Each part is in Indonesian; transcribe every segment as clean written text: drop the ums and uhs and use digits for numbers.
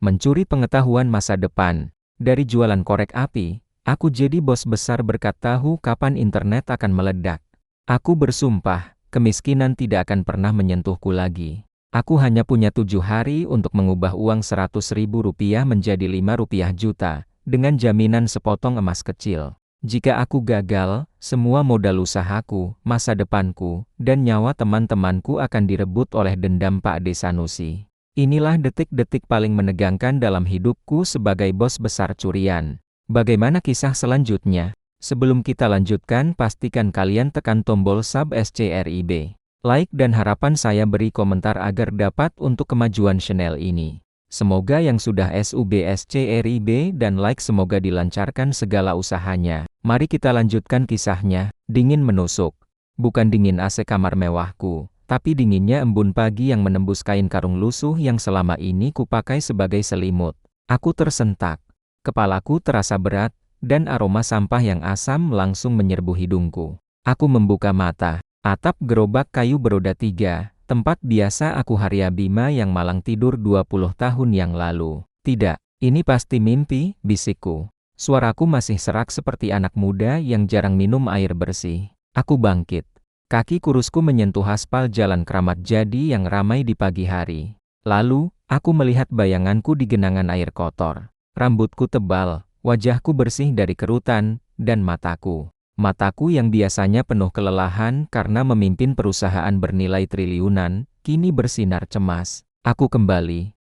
Mencuri pengetahuan masa depan. Dari jualan korek api, aku jadi bos besar berkat tahu kapan internet akan meledak. Aku bersumpah, kemiskinan tidak akan pernah menyentuhku lagi. Aku hanya punya 7 hari untuk mengubah uang Rp100.000 menjadi Rp5 juta, dengan jaminan sepotong emas kecil. Jika aku gagal, semua modal usahaku, masa depanku, dan nyawa teman-temanku akan direbut oleh dendam Pak De Sanusi. Inilah detik-detik paling menegangkan dalam hidupku sebagai bos besar curian. Bagaimana kisah selanjutnya? Sebelum kita lanjutkan, pastikan kalian tekan tombol subscribe, like dan harapan saya beri komentar agar dapat untuk kemajuan channel ini. Semoga yang sudah subscribe dan like semoga dilancarkan segala usahanya. Mari kita lanjutkan kisahnya. Dingin menusuk. Bukan dingin AC kamar mewahku, tapi dinginnya embun pagi yang menembus kain karung lusuh yang selama ini kupakai sebagai selimut. Aku tersentak. Kepalaku terasa berat, dan aroma sampah yang asam langsung menyerbu hidungku. Aku membuka mata. Atap gerobak kayu beroda 3, tempat biasa aku Harya Bima yang malang tidur 20 tahun yang lalu. Tidak, ini pasti mimpi, bisikku. Suaraku masih serak seperti anak muda yang jarang minum air bersih. Aku bangkit. Kaki kurusku menyentuh aspal jalan Kramat Jati yang ramai di pagi hari. Lalu, aku melihat bayanganku di genangan air kotor. Rambutku tebal, wajahku bersih dari kerutan, dan mataku yang biasanya penuh kelelahan karena memimpin perusahaan bernilai triliunan, kini bersinar cemas. Aku kembali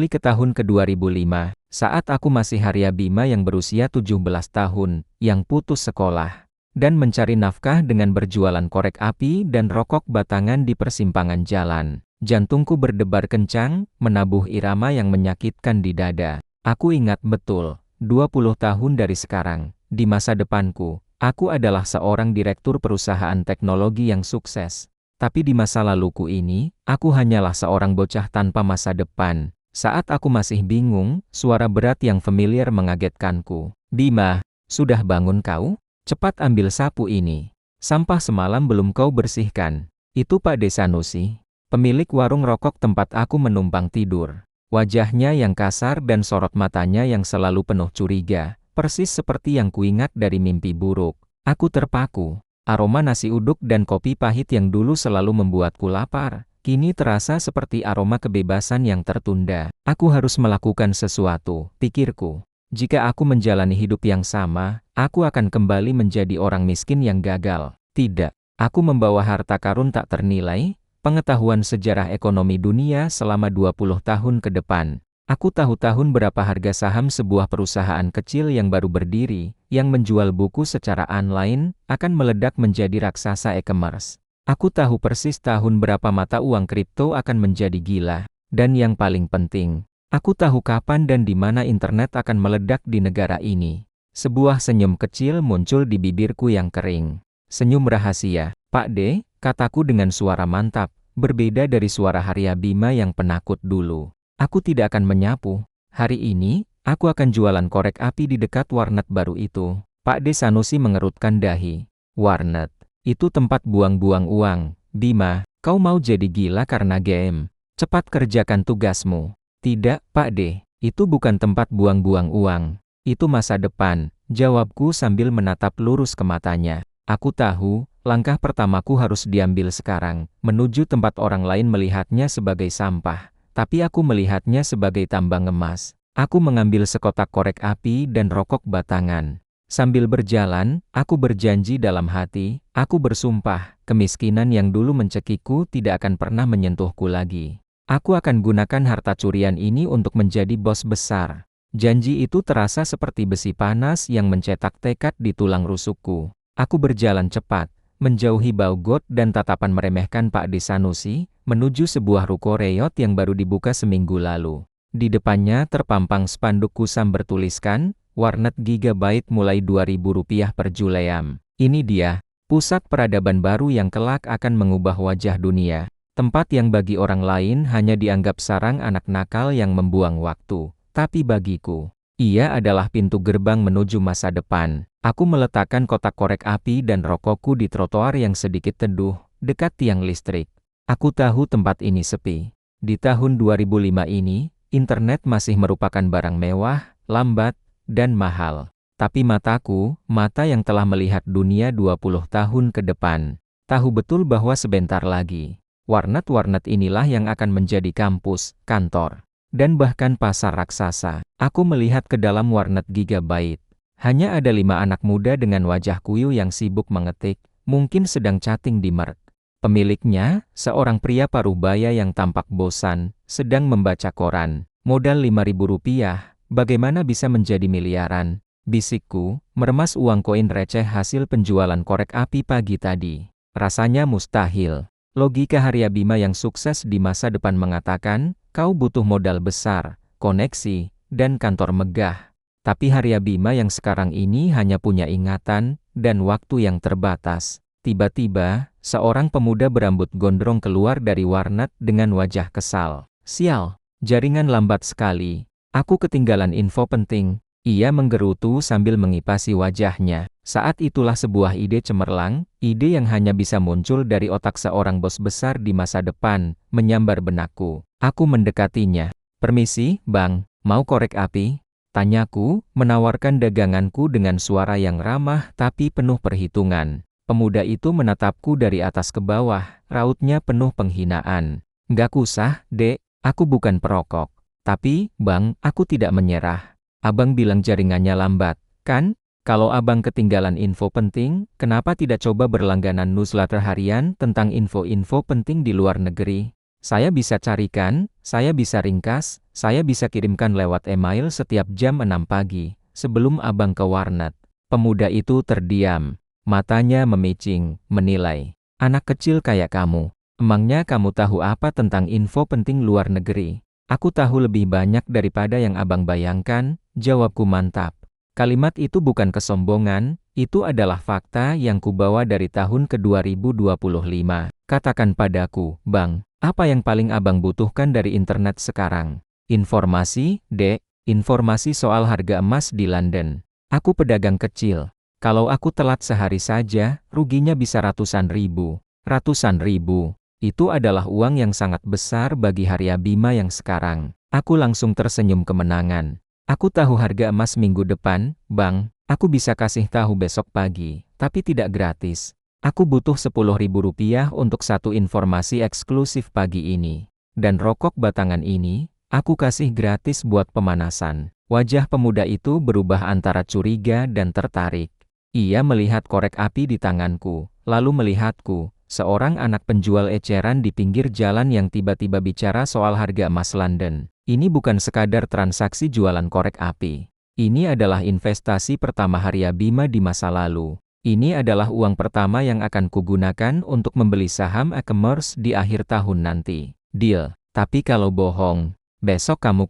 ke tahun ke 2005, saat aku masih Harya Bima yang berusia 17 tahun, yang putus sekolah dan mencari nafkah dengan berjualan korek api dan rokok batangan di persimpangan jalan. Jantungku berdebar kencang, menabuh irama yang menyakitkan di dada. Aku ingat betul, 20 tahun dari sekarang, di masa depanku, aku adalah seorang direktur perusahaan teknologi yang sukses. Tapi di masa laluku ini, aku hanyalah seorang bocah tanpa masa depan. Saat aku masih bingung, suara berat yang familiar mengagetkanku. Bima, sudah bangun kau? Cepat ambil sapu ini. Sampah semalam belum kau bersihkan. Itu Pak De Sanusi, pemilik warung rokok tempat aku menumpang tidur. Wajahnya yang kasar dan sorot matanya yang selalu penuh curiga, persis seperti yang kuingat dari mimpi buruk. Aku terpaku. Aroma nasi uduk dan kopi pahit yang dulu selalu membuatku lapar, kini terasa seperti aroma kebebasan yang tertunda. Aku harus melakukan sesuatu, pikirku. Jika aku menjalani hidup yang sama, aku akan kembali menjadi orang miskin yang gagal. Tidak, aku membawa harta karun tak ternilai, pengetahuan sejarah ekonomi dunia selama 20 tahun ke depan. Aku tahu tahun berapa harga saham sebuah perusahaan kecil yang baru berdiri, yang menjual buku secara online, akan meledak menjadi raksasa e-commerce. Aku tahu persis tahun berapa mata uang kripto akan menjadi gila. Dan yang paling penting, aku tahu kapan dan di mana internet akan meledak di negara ini. Sebuah senyum kecil muncul di bibirku yang kering. Senyum rahasia. Pak De, kataku dengan suara mantap, berbeda dari suara Harya Bima yang penakut dulu. Aku tidak akan menyapu. Hari ini, aku akan jualan korek api di dekat warnet baru itu. Pak De Sanusi mengerutkan dahi. Warnet, itu tempat buang-buang uang. Bima, kau mau jadi gila karena game? Cepat kerjakan tugasmu. Tidak, Pak De, itu bukan tempat buang-buang uang. Itu masa depan, jawabku sambil menatap lurus ke matanya. Aku tahu, langkah pertamaku harus diambil sekarang, menuju tempat orang lain melihatnya sebagai sampah. Tapi aku melihatnya sebagai tambang emas. Aku mengambil sekotak korek api dan rokok batangan. Sambil berjalan, aku berjanji dalam hati, aku bersumpah, kemiskinan yang dulu mencekikku tidak akan pernah menyentuhku lagi. Aku akan gunakan harta curian ini untuk menjadi bos besar. Janji itu terasa seperti besi panas yang mencetak tekad di tulang rusukku. Aku berjalan cepat, menjauhi bau got dan tatapan meremehkan Pak De Sanusi, menuju sebuah ruko reot yang baru dibuka seminggu lalu. Di depannya terpampang spanduk kusam bertuliskan, warnet gigabyte mulai Rp2.000 per Juleam. Ini dia, pusat peradaban baru yang kelak akan mengubah wajah dunia. Tempat yang bagi orang lain hanya dianggap sarang anak nakal yang membuang waktu. Tapi bagiku, ia adalah pintu gerbang menuju masa depan. Aku meletakkan kotak korek api dan rokokku di trotoar yang sedikit teduh, dekat tiang listrik. Aku tahu tempat ini sepi. Di tahun 2005 ini, internet masih merupakan barang mewah, lambat, dan mahal. Tapi mataku, mata yang telah melihat dunia 20 tahun ke depan, tahu betul bahwa sebentar lagi, warnet-warnet inilah yang akan menjadi kampus, kantor, dan bahkan pasar raksasa. Aku melihat ke dalam warnet Gigabyte. Hanya ada 5 anak muda dengan wajah kuyu yang sibuk mengetik, mungkin sedang chatting di Merk. Pemiliknya, seorang pria parubaya yang tampak bosan, sedang membaca koran. Modal Rp5.000, bagaimana bisa menjadi miliaran? Bisikku, meremas uang koin receh hasil penjualan korek api pagi tadi. Rasanya mustahil. Logika Haryabima yang sukses di masa depan mengatakan, kau butuh modal besar, koneksi, dan kantor megah. Tapi Haryabima yang sekarang ini hanya punya ingatan dan waktu yang terbatas. Tiba-tiba, seorang pemuda berambut gondrong keluar dari warnet dengan wajah kesal. Sial, jaringan lambat sekali. Aku ketinggalan info penting. Ia menggerutu sambil mengipasi wajahnya. Saat itulah sebuah ide cemerlang, ide yang hanya bisa muncul dari otak seorang bos besar di masa depan, menyambar benakku. Aku mendekatinya. Permisi, Bang, mau korek api? Tanyaku, menawarkan daganganku dengan suara yang ramah tapi penuh perhitungan. Pemuda itu menatapku dari atas ke bawah, rautnya penuh penghinaan. Nggak usah, Dek, aku bukan perokok. Tapi, Bang, aku tidak menyerah. Abang bilang jaringannya lambat, kan? Kalau abang ketinggalan info penting, kenapa tidak coba berlangganan newsletter harian tentang info-info penting di luar negeri? Saya bisa carikan, saya bisa ringkas, saya bisa kirimkan lewat email setiap jam 6 pagi, sebelum abang ke warnet. Pemuda itu terdiam, matanya memicing, menilai. Anak kecil kayak kamu, emangnya kamu tahu apa tentang info penting luar negeri? Aku tahu lebih banyak daripada yang abang bayangkan, jawabku mantap. Kalimat itu bukan kesombongan, itu adalah fakta yang kubawa dari tahun ke 2025. Katakan padaku, Bang, apa yang paling abang butuhkan dari internet sekarang? Informasi, Dek, informasi soal harga emas di London. Aku pedagang kecil. Kalau aku telat sehari saja, ruginya bisa ratusan ribu. Ratusan ribu. Itu adalah uang yang sangat besar bagi Haryabima yang sekarang. Aku langsung tersenyum kemenangan. Aku tahu harga emas minggu depan, Bang. Aku bisa kasih tahu besok pagi, tapi tidak gratis. Aku butuh Rp10.000 untuk satu informasi eksklusif pagi ini. Dan rokok batangan ini, aku kasih gratis buat pemanasan. Wajah pemuda itu berubah antara curiga dan tertarik. Ia melihat korek api di tanganku, lalu melihatku. Seorang anak penjual eceran di pinggir jalan yang tiba-tiba bicara soal harga emas London. Ini bukan sekadar transaksi jualan korek api. Ini adalah investasi pertama Haryabima di masa lalu. Ini adalah uang pertama yang akan kugunakan untuk membeli saham e-commerce di akhir tahun nanti. Deal. Tapi kalau bohong, besok kamu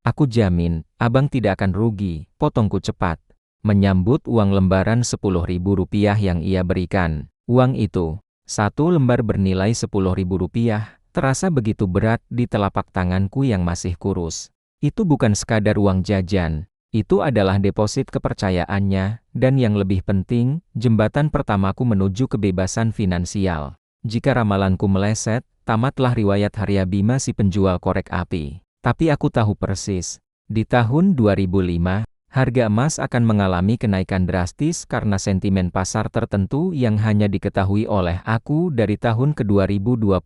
aku jamin, abang tidak akan rugi, potongku cepat. Menyambut uang lembaran Rp10.000 yang ia berikan. Uang itu, satu lembar bernilai Rp10.000, terasa begitu berat di telapak tanganku yang masih kurus. Itu bukan sekadar uang jajan, itu adalah deposit kepercayaannya, dan yang lebih penting, jembatan pertamaku menuju kebebasan finansial. Jika ramalanku meleset, tamatlah riwayat Haryabima si penjual korek api. Tapi aku tahu persis, di tahun 2005, harga emas akan mengalami kenaikan drastis karena sentimen pasar tertentu yang hanya diketahui oleh aku dari tahun ke 2025.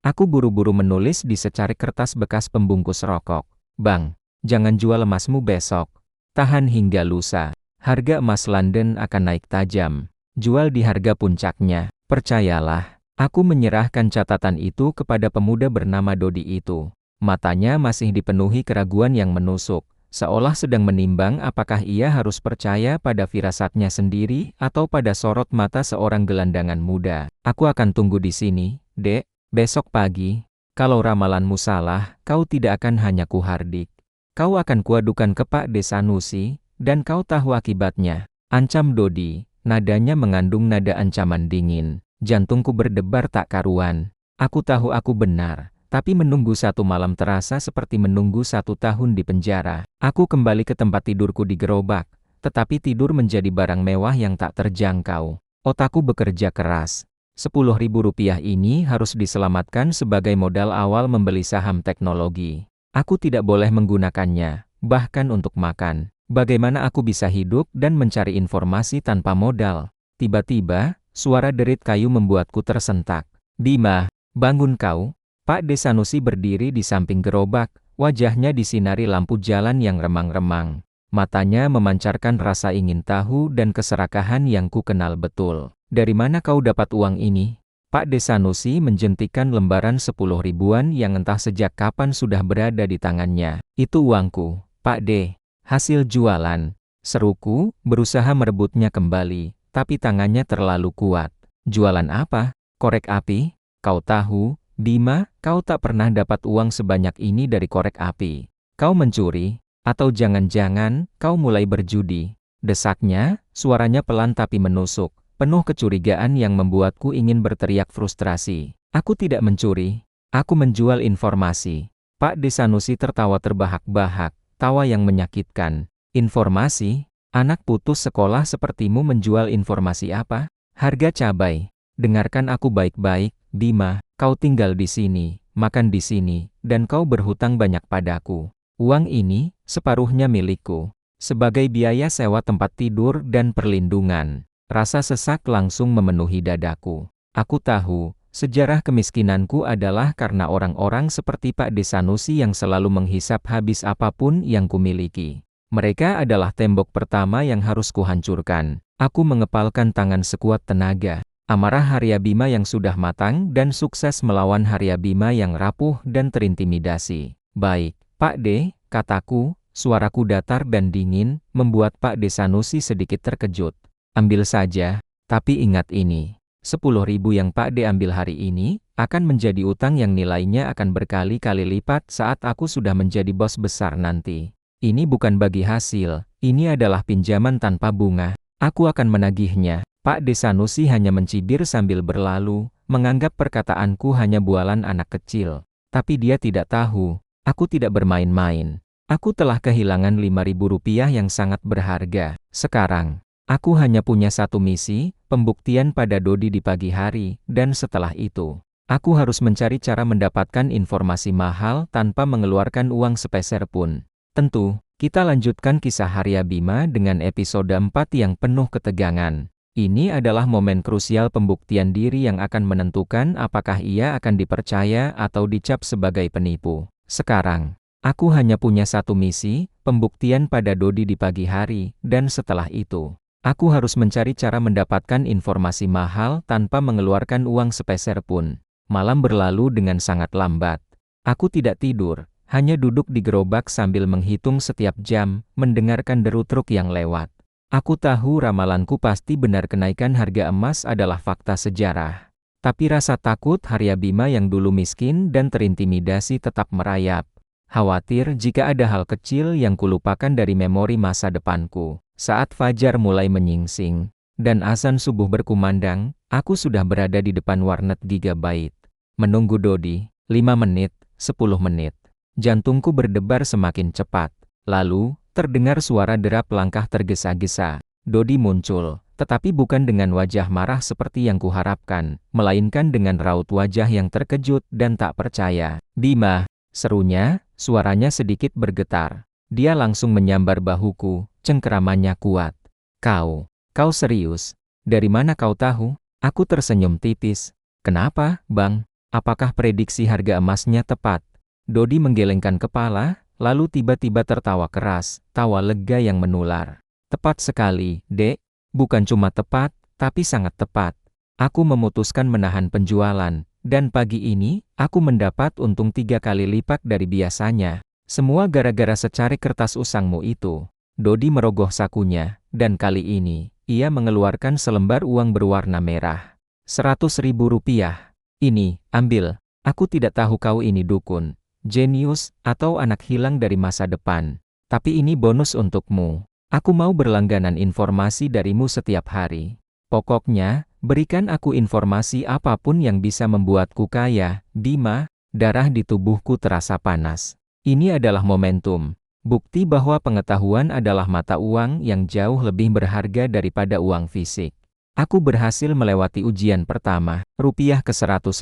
Aku buru-buru menulis di secarik kertas bekas pembungkus rokok. Bang, jangan jual emasmu besok. Tahan hingga lusa. Harga emas London akan naik tajam. Jual di harga puncaknya. Percayalah. Aku menyerahkan catatan itu kepada pemuda bernama Dodi itu. Matanya masih dipenuhi keraguan yang menusuk. Seolah sedang menimbang apakah ia harus percaya pada firasatnya sendiri atau pada sorot mata seorang gelandangan muda. Aku akan tunggu di sini, Dek, besok pagi. Kalau ramalanmu salah, kau tidak akan hanya kuhardik. Kau akan kuadukan ke Pak Desanusi, dan kau tahu akibatnya. Ancam Dodi, nadanya mengandung nada ancaman dingin. Jantungku berdebar tak karuan. Aku tahu aku benar. Tapi menunggu satu malam terasa seperti menunggu 1 tahun di penjara. Aku kembali ke tempat tidurku di gerobak, tetapi tidur menjadi barang mewah yang tak terjangkau. Otakku bekerja keras. Rp10.000 ini harus diselamatkan sebagai modal awal membeli saham teknologi. Aku tidak boleh menggunakannya, bahkan untuk makan. Bagaimana aku bisa hidup dan mencari informasi tanpa modal? Tiba-tiba, suara derit kayu membuatku tersentak. Bima, bangun kau. Pak De Sanusi berdiri di samping gerobak, wajahnya disinari lampu jalan yang remang-remang. Matanya memancarkan rasa ingin tahu dan keserakahan yang ku kenal betul. Dari mana kau dapat uang ini? Pak De Sanusi menjentikan lembaran 10 ribuan yang entah sejak kapan sudah berada di tangannya. Itu uangku, Pak De. Hasil jualan. Seruku, berusaha merebutnya kembali, tapi tangannya terlalu kuat. Jualan apa? Korek api? Kau tahu, Bima, kau tak pernah dapat uang sebanyak ini dari korek api. Kau mencuri? Atau jangan-jangan, kau mulai berjudi? Desaknya, suaranya pelan tapi menusuk, penuh kecurigaan yang membuatku ingin berteriak frustrasi. Aku tidak mencuri, aku menjual informasi. Pak De Sanusi tertawa terbahak-bahak, tawa yang menyakitkan. Informasi? Anak putus sekolah sepertimu menjual informasi apa? Harga cabai. Dengarkan aku baik-baik, Bima, kau tinggal di sini, makan di sini, dan kau berhutang banyak padaku. Uang ini, separuhnya milikku. Sebagai biaya sewa tempat tidur dan perlindungan. Rasa sesak langsung memenuhi dadaku. Aku tahu, sejarah kemiskinanku adalah karena orang-orang seperti Pak De Sanusi yang selalu menghisap habis apapun yang kumiliki. Mereka adalah tembok pertama yang harus kuhancurkan. Aku mengepalkan tangan sekuat tenaga. Amarah Harya Bima yang sudah matang dan sukses melawan Harya Bima yang rapuh dan terintimidasi. Baik, Pak De, kataku, suaraku datar dan dingin, membuat Pak De Sanusi sedikit terkejut. Ambil saja, tapi ingat ini. 10 ribu yang Pak De ambil hari ini, akan menjadi utang yang nilainya akan berkali-kali lipat saat aku sudah menjadi bos besar nanti. Ini bukan bagi hasil, ini adalah pinjaman tanpa bunga. Aku akan menagihnya. Pak De Sanusi hanya mencibir sambil berlalu, menganggap perkataanku hanya bualan anak kecil. Tapi dia tidak tahu, aku tidak bermain-main. Aku telah kehilangan 5.000 rupiah yang sangat berharga. Sekarang, aku hanya punya satu misi, pembuktian pada Dodi di pagi hari, dan setelah itu, aku harus mencari cara mendapatkan informasi mahal tanpa mengeluarkan uang sepeser pun. Tentu, kita lanjutkan kisah Harya Bima dengan episode 4 yang penuh ketegangan. Ini adalah momen krusial pembuktian diri yang akan menentukan apakah ia akan dipercaya atau dicap sebagai penipu. Sekarang, aku hanya punya satu misi, pembuktian pada Dodi di pagi hari, dan setelah itu, aku harus mencari cara mendapatkan informasi mahal tanpa mengeluarkan uang sepeser pun. Malam berlalu dengan sangat lambat. Aku tidak tidur, hanya duduk di gerobak sambil menghitung setiap jam, mendengarkan deru truk yang lewat. Aku tahu ramalanku pasti benar, kenaikan harga emas adalah fakta sejarah. Tapi rasa takut Harya Bima yang dulu miskin dan terintimidasi tetap merayap. Khawatir jika ada hal kecil yang kulupakan dari memori masa depanku. Saat fajar mulai menyingsing, dan azan subuh berkumandang, aku sudah berada di depan warnet Gigabyte. Menunggu Dodi, 5 menit, 10 menit. Jantungku berdebar semakin cepat. Lalu, terdengar suara derap langkah tergesa-gesa. Dodi muncul, tetapi bukan dengan wajah marah seperti yang kuharapkan, melainkan dengan raut wajah yang terkejut dan tak percaya. Bima, serunya, suaranya sedikit bergetar. Dia langsung menyambar bahuku, cengkeramannya kuat. Kau serius? Dari mana kau tahu? Aku tersenyum tipis. Kenapa, Bang? Apakah prediksi harga emasnya tepat? Dodi menggelengkan kepala, lalu tiba-tiba tertawa keras, tawa lega yang menular. Tepat sekali, Dek. Bukan cuma tepat, tapi sangat tepat. Aku memutuskan menahan penjualan, dan pagi ini, aku mendapat untung 3 kali lipat dari biasanya. Semua gara-gara secari kertas usangmu itu. Dodi merogoh sakunya, dan kali ini, ia mengeluarkan selembar uang berwarna merah. 100.000 rupiah. Ini, ambil. Aku tidak tahu kau ini dukun, jenius, atau anak hilang dari masa depan. Tapi ini bonus untukmu. Aku mau berlangganan informasi darimu setiap hari. Pokoknya, berikan aku informasi apapun yang bisa membuatku kaya. Bima, darah di tubuhku terasa panas. Ini adalah momentum. Bukti bahwa pengetahuan adalah mata uang yang jauh lebih berharga daripada uang fisik. Aku berhasil melewati ujian pertama, rupiah ke 100.000.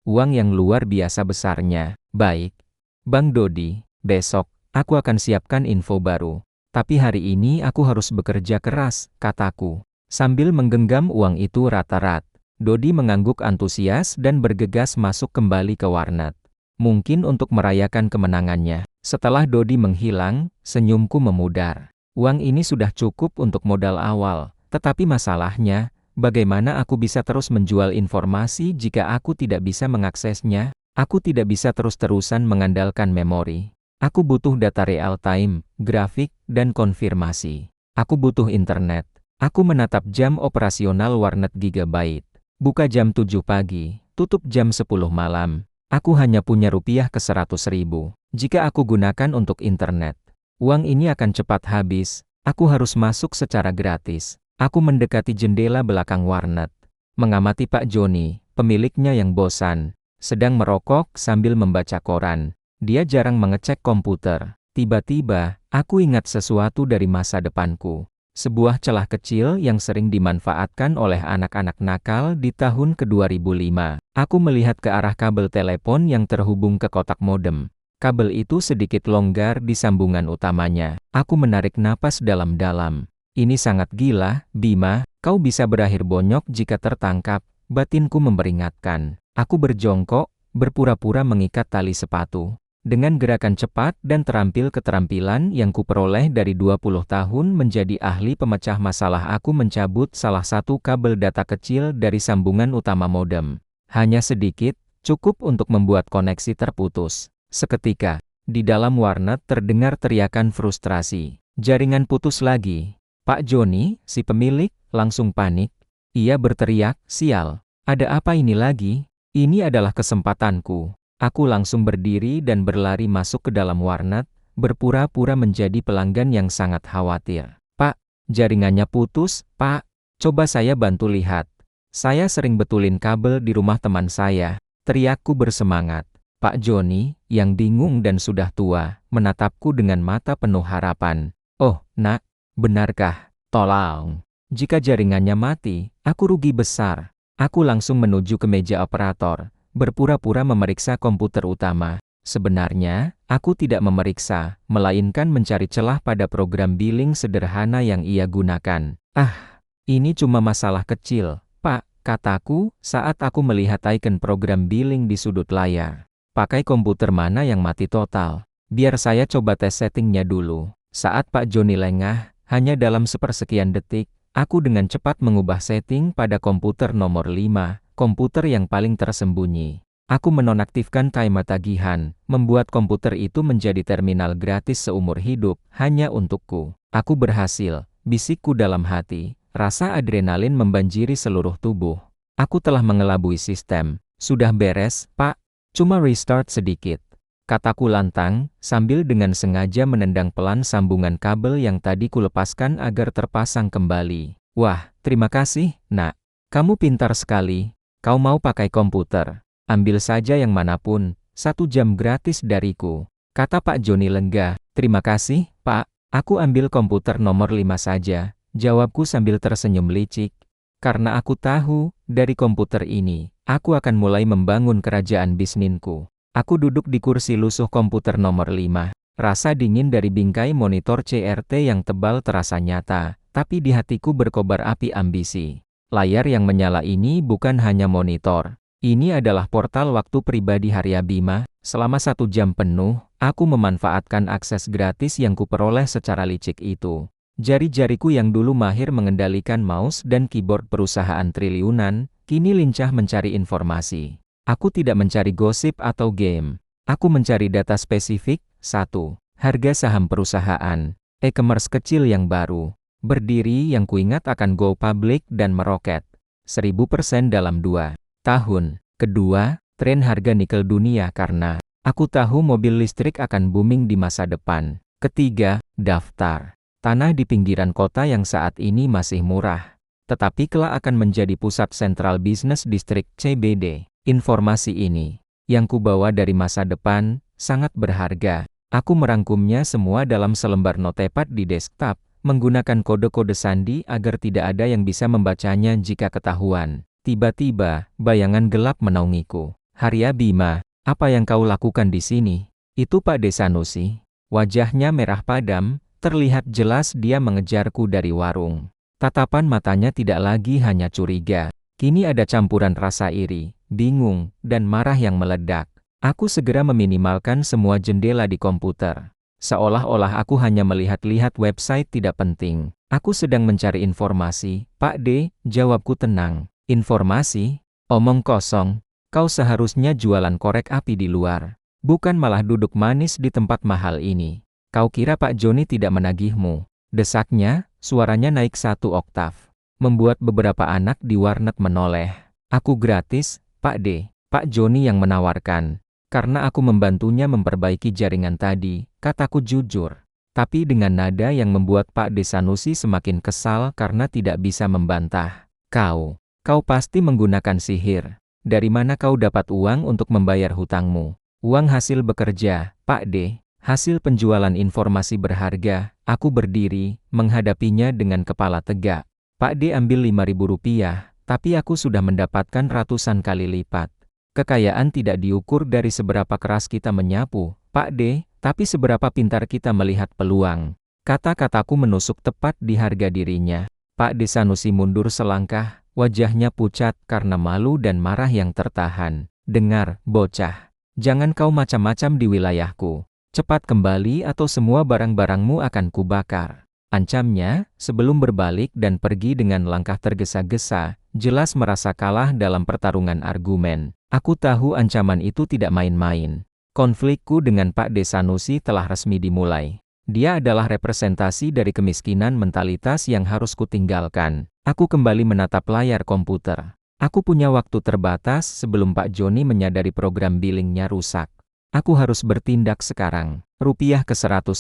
Uang yang luar biasa besarnya. Baik. Bang Dodi, besok, aku akan siapkan info baru. Tapi hari ini aku harus bekerja keras, kataku. Sambil menggenggam uang itu rata-rat, Dodi mengangguk antusias dan bergegas masuk kembali ke warnet. Mungkin untuk merayakan kemenangannya. Setelah Dodi menghilang, senyumku memudar. Uang ini sudah cukup untuk modal awal, tetapi masalahnya, bagaimana aku bisa terus menjual informasi jika aku tidak bisa mengaksesnya? Aku tidak bisa terus-terusan mengandalkan memori. Aku butuh data real time, grafik, dan konfirmasi. Aku butuh internet. Aku menatap jam operasional warnet Gigabyte. Buka jam 7 pagi, tutup jam 10 malam. Aku hanya punya rupiah ke 100.000. Jika aku gunakan untuk internet, uang ini akan cepat habis. Aku harus masuk secara gratis. Aku mendekati jendela belakang warnet. Mengamati Pak Joni, pemiliknya yang bosan. Sedang merokok sambil membaca koran. Dia jarang mengecek komputer. Tiba-tiba, aku ingat sesuatu dari masa depanku. Sebuah celah kecil yang sering dimanfaatkan oleh anak-anak nakal di tahun ke-2005. Aku melihat ke arah kabel telepon yang terhubung ke kotak modem. Kabel itu sedikit longgar di sambungan utamanya. Aku menarik napas dalam-dalam. Ini sangat gila, Bima. Kau bisa berakhir bonyok jika tertangkap. Batinku memperingatkan. Aku berjongkok, berpura-pura mengikat tali sepatu. Dengan gerakan cepat dan terampil keterampilan yang kuperoleh dari 20 tahun menjadi ahli pemecah masalah, aku mencabut salah satu kabel data kecil dari sambungan utama modem. Hanya sedikit, cukup untuk membuat koneksi terputus. Seketika, di dalam warnet terdengar teriakan frustrasi. Jaringan putus lagi. Pak Joni, si pemilik, langsung panik. Ia berteriak, sial, ada apa ini lagi? Ini adalah kesempatanku. Aku langsung berdiri dan berlari masuk ke dalam warnet, berpura-pura menjadi pelanggan yang sangat khawatir. Pak, jaringannya putus, Pak. Coba saya bantu lihat. Saya sering betulin kabel di rumah teman saya. Teriakku bersemangat. Pak Joni, yang bingung dan sudah tua, menatapku dengan mata penuh harapan. Oh, nak, benarkah? Tolong. Jika jaringannya mati, aku rugi besar. Aku langsung menuju ke meja operator, berpura-pura memeriksa komputer utama. Sebenarnya, aku tidak memeriksa, melainkan mencari celah pada program billing sederhana yang ia gunakan. Ah, ini cuma masalah kecil, Pak, kataku, saat aku melihat icon program billing di sudut layar. Pakai komputer mana yang mati total? Biar saya coba tes settingnya dulu. Saat Pak Joni lengah, hanya dalam sepersekian detik, aku dengan cepat mengubah setting pada komputer nomor 5, komputer yang paling tersembunyi. Aku menonaktifkan timer tagihan, membuat komputer itu menjadi terminal gratis seumur hidup, hanya untukku. Aku berhasil, bisikku dalam hati, rasa adrenalin membanjiri seluruh tubuh. Aku telah mengelabui sistem. Sudah beres, Pak. Cuma restart sedikit. Kataku lantang, sambil dengan sengaja menendang pelan sambungan kabel yang tadi kulepaskan agar terpasang kembali. Wah, terima kasih, nak. Kamu pintar sekali. Kau mau pakai komputer? Ambil saja yang manapun, 1 jam gratis dariku. Kata Pak Joni lega. Terima kasih, Pak. Aku ambil komputer nomor 5 saja, jawabku sambil tersenyum licik. Karena aku tahu, dari komputer ini, aku akan mulai membangun kerajaan bisnisku. Aku duduk di kursi lusuh komputer nomor 5. Rasa dingin dari bingkai monitor CRT yang tebal terasa nyata, tapi di hatiku berkobar api ambisi. Layar yang menyala ini bukan hanya monitor. Ini adalah portal waktu pribadi Harya Bima. Selama 1 jam penuh, aku memanfaatkan akses gratis yang kuperoleh secara licik itu. Jari-jariku yang dulu mahir mengendalikan mouse dan keyboard perusahaan triliunan, kini lincah mencari informasi. Aku tidak mencari gosip atau game. Aku mencari data spesifik. 1. Harga saham perusahaan. E-commerce kecil yang baru. Berdiri yang kuingat akan go public dan meroket. 1000% dalam 2 tahun. Kedua, tren harga nikel dunia karena aku tahu mobil listrik akan booming di masa depan. Ketiga, daftar. Tanah di pinggiran kota yang saat ini masih murah, tetapi kelak akan menjadi pusat Central Business District (CBD). Informasi ini, yang kubawa dari masa depan, sangat berharga. Aku merangkumnya semua dalam selembar notepad di desktop, menggunakan kode-kode sandi agar tidak ada yang bisa membacanya jika ketahuan. Tiba-tiba, bayangan gelap menaungiku. Harya Bima, apa yang kau lakukan di sini? Itu Pak De Sanusi. Wajahnya merah padam, terlihat jelas dia mengejarku dari warung. Tatapan matanya tidak lagi hanya curiga. Kini ada campuran rasa iri, bingung, dan marah yang meledak. Aku segera meminimalkan semua jendela di komputer. Seolah-olah aku hanya melihat-lihat website tidak penting. Aku sedang mencari informasi. Pak D, jawabku tenang. Informasi? Omong kosong. Kau seharusnya jualan korek api di luar. Bukan malah duduk manis di tempat mahal ini. Kau kira Pak Joni tidak menagihmu? Desaknya, suaranya naik 1 oktav. Membuat beberapa anak di warnet menoleh. Aku gratis, Pak D. Pak Joni yang menawarkan. Karena aku membantunya memperbaiki jaringan tadi, kataku jujur. Tapi dengan nada yang membuat Pak De Sanusi semakin kesal karena tidak bisa membantah. Kau pasti menggunakan sihir. Dari mana kau dapat uang untuk membayar hutangmu? Uang hasil bekerja, Pak D. Hasil penjualan informasi berharga. Aku berdiri, menghadapinya dengan kepala tegak. Pak D ambil Rp5.000, tapi aku sudah mendapatkan ratusan kali lipat. Kekayaan tidak diukur dari seberapa keras kita menyapu, Pak D, tapi seberapa pintar kita melihat peluang. Kata-kataku menusuk tepat di harga dirinya. Pak De Sanusi mundur selangkah, wajahnya pucat karena malu dan marah yang tertahan. Dengar, bocah. Jangan kau macam-macam di wilayahku. Cepat kembali atau semua barang-barangmu akan kubakar. Ancamnya, sebelum berbalik dan pergi dengan langkah tergesa-gesa, jelas merasa kalah dalam pertarungan argumen. Aku tahu ancaman itu tidak main-main. Konflikku dengan Pak De Sanusi telah resmi dimulai. Dia adalah representasi dari kemiskinan mentalitas yang harus kutinggalkan. Aku kembali menatap layar komputer. Aku punya waktu terbatas sebelum Pak Joni menyadari program billingnya rusak. Aku harus bertindak sekarang. Rupiah ke 100.000.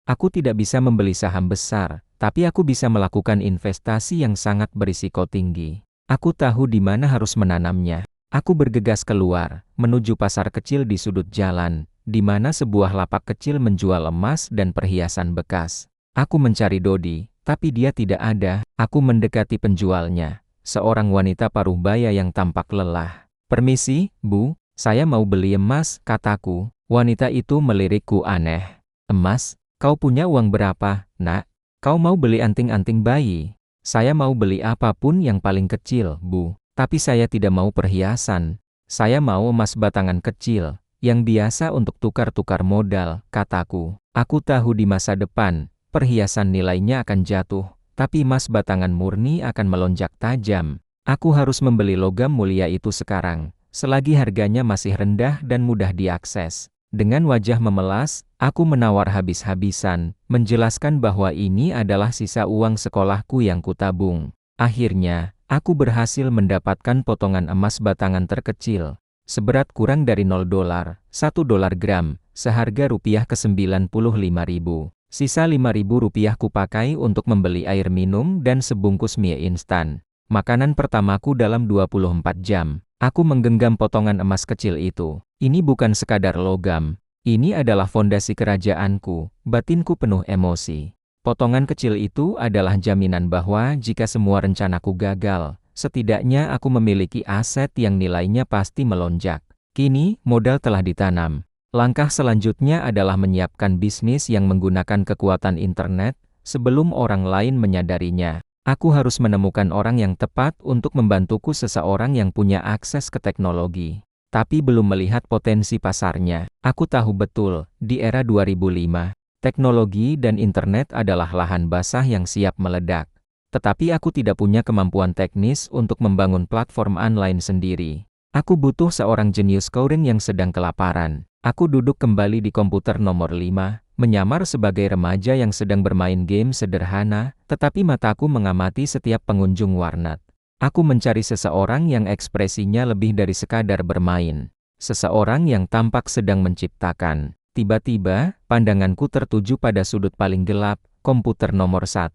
Aku tidak bisa membeli saham besar, tapi aku bisa melakukan investasi yang sangat berisiko tinggi. Aku tahu di mana harus menanamnya. Aku bergegas keluar, menuju pasar kecil di sudut jalan, di mana sebuah lapak kecil menjual emas dan perhiasan bekas. Aku mencari Dodi, tapi dia tidak ada. Aku mendekati penjualnya. Seorang wanita paruh baya yang tampak lelah. Permisi, Bu, saya mau beli emas, kataku. Wanita itu melirikku aneh. Emas? Kau punya uang berapa, Nak? Kau mau beli anting-anting bayi? Saya mau beli apapun yang paling kecil, Bu. Tapi saya tidak mau perhiasan. Saya mau emas batangan kecil, yang biasa untuk tukar-tukar modal, kataku. Aku tahu di masa depan, perhiasan nilainya akan jatuh. Tapi emas batangan murni akan melonjak tajam. Aku harus membeli logam mulia itu sekarang, selagi harganya masih rendah dan mudah diakses. Dengan wajah memelas, aku menawar habis-habisan, menjelaskan bahwa ini adalah sisa uang sekolahku yang kutabung. Akhirnya, aku berhasil mendapatkan potongan emas batangan terkecil, seberat kurang dari $0, $1 gram, seharga rupiah ke 95.000. Sisa Rp5.000 kupakai untuk membeli air minum dan sebungkus mie instan. Makanan pertamaku dalam 24 jam. Aku menggenggam potongan emas kecil itu. Ini bukan sekadar logam. Ini adalah fondasi kerajaanku. Batinku penuh emosi. Potongan kecil itu adalah jaminan bahwa jika semua rencanaku gagal, setidaknya aku memiliki aset yang nilainya pasti melonjak. Kini, modal telah ditanam. Langkah selanjutnya adalah menyiapkan bisnis yang menggunakan kekuatan internet, sebelum orang lain menyadarinya. Aku harus menemukan orang yang tepat untuk membantuku, seseorang yang punya akses ke teknologi, tapi belum melihat potensi pasarnya. Aku tahu betul, di era 2005, teknologi dan internet adalah lahan basah yang siap meledak. Tetapi aku tidak punya kemampuan teknis untuk membangun platform online sendiri. Aku butuh seorang jenius coding yang sedang kelaparan. Aku duduk kembali di komputer nomor 5, menyamar sebagai remaja yang sedang bermain game sederhana, tetapi mataku mengamati setiap pengunjung warnet. Aku mencari seseorang yang ekspresinya lebih dari sekadar bermain. Seseorang yang tampak sedang menciptakan. Tiba-tiba, pandanganku tertuju pada sudut paling gelap, komputer nomor 1.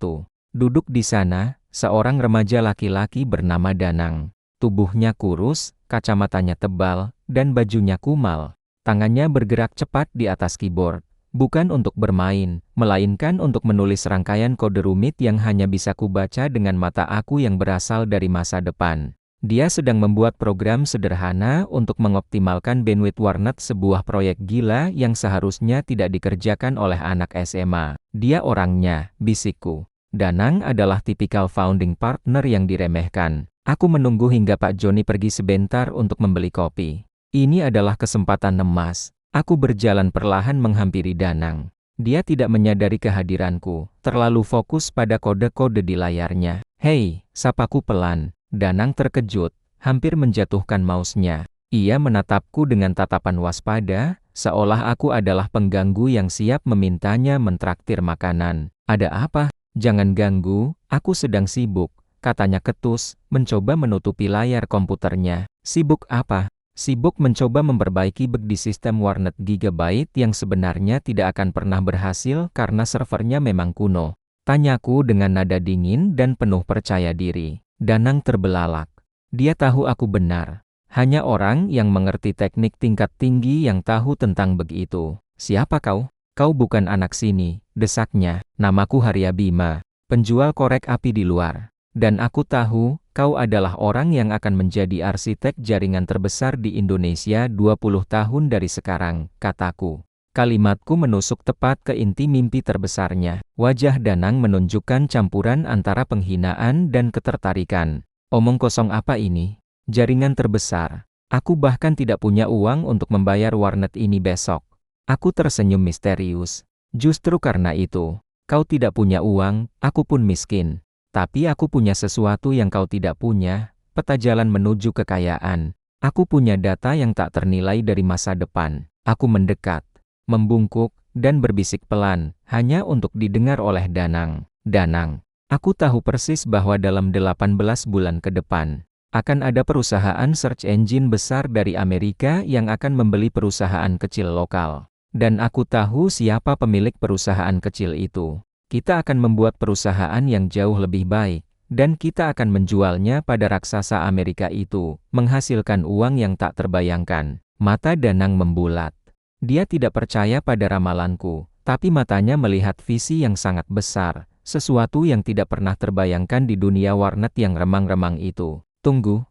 Duduk di sana, seorang remaja laki-laki bernama Danang. Tubuhnya kurus, kacamatanya tebal, dan bajunya kumal. Tangannya bergerak cepat di atas keyboard, bukan untuk bermain, melainkan untuk menulis rangkaian kode rumit yang hanya bisa kubaca dengan mata aku yang berasal dari masa depan. Dia sedang membuat program sederhana untuk mengoptimalkan bandwidth warnet, sebuah proyek gila yang seharusnya tidak dikerjakan oleh anak SMA. Dia orangnya, bisikku. Danang adalah tipikal founding partner yang diremehkan. Aku menunggu hingga Pak Joni pergi sebentar untuk membeli kopi. Ini adalah kesempatan emas. Aku berjalan perlahan menghampiri Danang. Dia tidak menyadari kehadiranku, terlalu fokus pada kode-kode di layarnya. "Hei," sapaku pelan. Danang terkejut, hampir menjatuhkan mouse-nya. Ia menatapku dengan tatapan waspada, seolah aku adalah pengganggu yang siap memintanya mentraktir makanan. "Ada apa? Jangan ganggu, aku sedang sibuk," katanya ketus, mencoba menutupi layar komputernya. "Sibuk apa?" "Sibuk mencoba memperbaiki bug di sistem warnet Gigabyte yang sebenarnya tidak akan pernah berhasil karena servernya memang kuno," tanyaku dengan nada dingin dan penuh percaya diri. Danang terbelalak. Dia tahu aku benar. Hanya orang yang mengerti teknik tingkat tinggi yang tahu tentang bug itu. "Siapa kau?" "Kau bukan anak sini," desaknya. "Namaku Haryabima, penjual korek api di luar. Dan aku tahu, kau adalah orang yang akan menjadi arsitek jaringan terbesar di Indonesia 20 tahun dari sekarang," kataku. Kalimatku menusuk tepat ke inti mimpi terbesarnya. Wajah Danang menunjukkan campuran antara penghinaan dan ketertarikan. "Omong kosong apa ini? Jaringan terbesar. Aku bahkan tidak punya uang untuk membayar warnet ini besok." Aku tersenyum misterius. "Justru karena itu, kau tidak punya uang, aku pun miskin. Tapi aku punya sesuatu yang kau tidak punya, peta jalan menuju kekayaan. Aku punya data yang tak ternilai dari masa depan." Aku mendekat, membungkuk, dan berbisik pelan, hanya untuk didengar oleh Danang. "Danang, aku tahu persis bahwa dalam 18 bulan ke depan, akan ada perusahaan search engine besar dari Amerika yang akan membeli perusahaan kecil lokal. Dan aku tahu siapa pemilik perusahaan kecil itu. Kita akan membuat perusahaan yang jauh lebih baik, dan kita akan menjualnya pada raksasa Amerika itu, menghasilkan uang yang tak terbayangkan." Mata Danang membulat. Dia tidak percaya pada ramalanku, tapi matanya melihat visi yang sangat besar, sesuatu yang tidak pernah terbayangkan di dunia warnet yang remang-remang itu. Tunggu,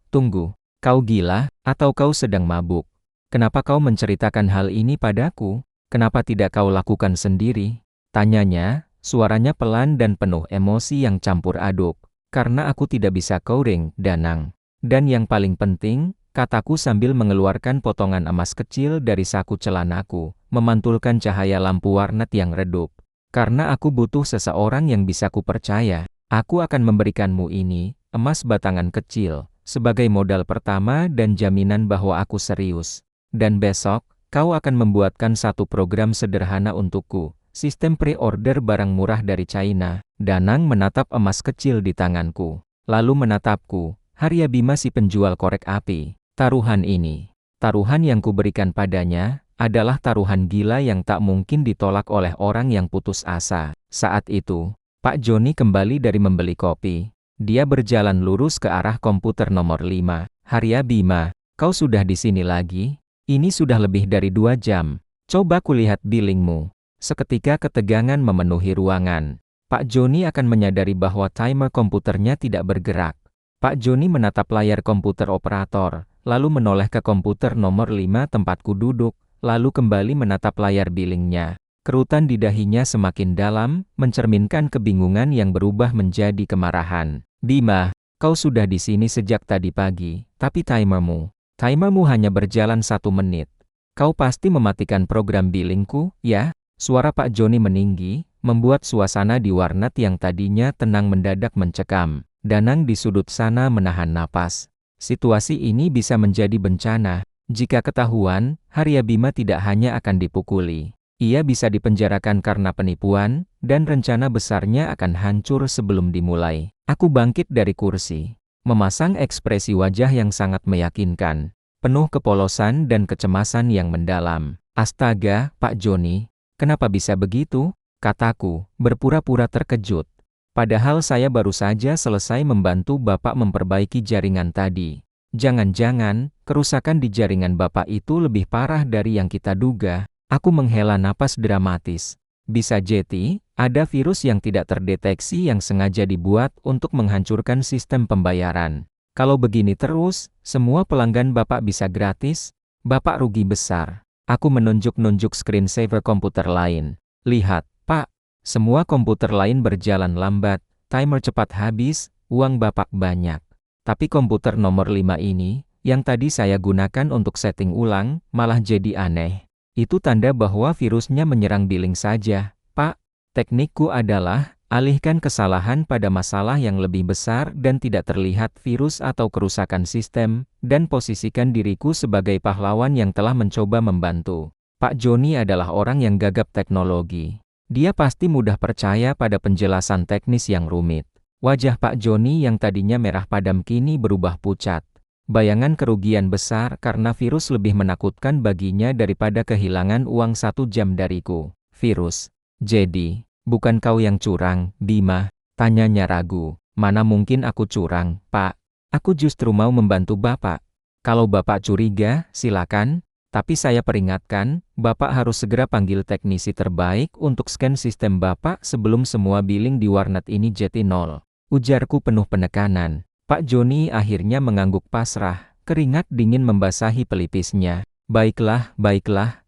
kau gila, atau kau sedang mabuk? Kenapa kau menceritakan hal ini padaku? Kenapa tidak kau lakukan sendiri?" Tanyanya, suaranya pelan dan penuh emosi yang campur aduk. "Karena aku tidak bisa coding, Danang. Dan yang paling penting," kataku sambil mengeluarkan potongan emas kecil dari saku celanaku, memantulkan cahaya lampu warnet yang redup. "Karena aku butuh seseorang yang bisa kupercaya. Aku akan memberikanmu ini, emas batangan kecil, sebagai modal pertama dan jaminan bahwa aku serius. Dan besok, kau akan membuatkan satu program sederhana untukku, sistem pre-order barang murah dari China." Danang menatap emas kecil di tanganku, lalu menatapku. "Haryabima, si penjual korek api. Taruhan ini, taruhan yang kuberikan padanya, adalah taruhan gila yang tak mungkin ditolak oleh orang yang putus asa." Saat itu, Pak Joni kembali dari membeli kopi. Dia berjalan lurus ke arah komputer nomor 5. "Haryabima, kau sudah di sini lagi? Ini sudah lebih dari 2 jam. Coba kulihat billingmu." Seketika ketegangan memenuhi ruangan. Pak Joni akan menyadari bahwa timer komputernya tidak bergerak. Pak Joni menatap layar komputer operator, lalu menoleh ke komputer nomor 5 tempatku duduk, lalu kembali menatap layar billingnya. Kerutan di dahinya semakin dalam, mencerminkan kebingungan yang berubah menjadi kemarahan. "Bima, kau sudah di sini sejak tadi pagi, tapi timermu hanya berjalan 1 menit. Kau pasti mematikan program billingku, ya?" Suara Pak Joni meninggi, membuat suasana di warnet yang tadinya tenang mendadak mencekam. Danang di sudut sana menahan napas. Situasi ini bisa menjadi bencana. Jika ketahuan, Haryabima tidak hanya akan dipukuli. Ia bisa dipenjarakan karena penipuan, dan rencana besarnya akan hancur sebelum dimulai. Aku bangkit dari kursi, memasang ekspresi wajah yang sangat meyakinkan, penuh kepolosan dan kecemasan yang mendalam. "Astaga, Pak Joni, kenapa bisa begitu?" kataku, berpura-pura terkejut. "Padahal saya baru saja selesai membantu Bapak memperbaiki jaringan tadi. Jangan-jangan, kerusakan di jaringan Bapak itu lebih parah dari yang kita duga." Aku menghela napas dramatis. Bisa jadi, ada virus yang tidak terdeteksi yang sengaja dibuat untuk menghancurkan sistem pembayaran. Kalau begini terus, semua pelanggan Bapak bisa gratis, Bapak rugi besar. Aku menunjuk-nunjuk screensaver komputer lain. Lihat, Pak, semua komputer lain berjalan lambat, timer cepat habis, uang Bapak banyak. Tapi komputer nomor 5 ini, yang tadi saya gunakan untuk setting ulang, malah jadi aneh. Itu tanda bahwa virusnya menyerang billing saja, Pak. Teknikku adalah, alihkan kesalahan pada masalah yang lebih besar dan tidak terlihat virus atau kerusakan sistem, dan posisikan diriku sebagai pahlawan yang telah mencoba membantu. Pak Joni adalah orang yang gagap teknologi. Dia pasti mudah percaya pada penjelasan teknis yang rumit. Wajah Pak Joni yang tadinya merah padam kini berubah pucat. Bayangan kerugian besar karena virus lebih menakutkan baginya daripada kehilangan uang 1 jam dariku. Virus. Jadi, bukan kau yang curang, Bima? Tanyanya ragu. Mana mungkin aku curang, Pak? Aku justru mau membantu Bapak. Kalau Bapak curiga, silakan. Tapi saya peringatkan, Bapak harus segera panggil teknisi terbaik untuk scan sistem Bapak sebelum semua billing di warnet ini jadi nol. Ujarku penuh penekanan. Pak Joni akhirnya mengangguk pasrah. Keringat dingin membasahi pelipisnya. Baiklah,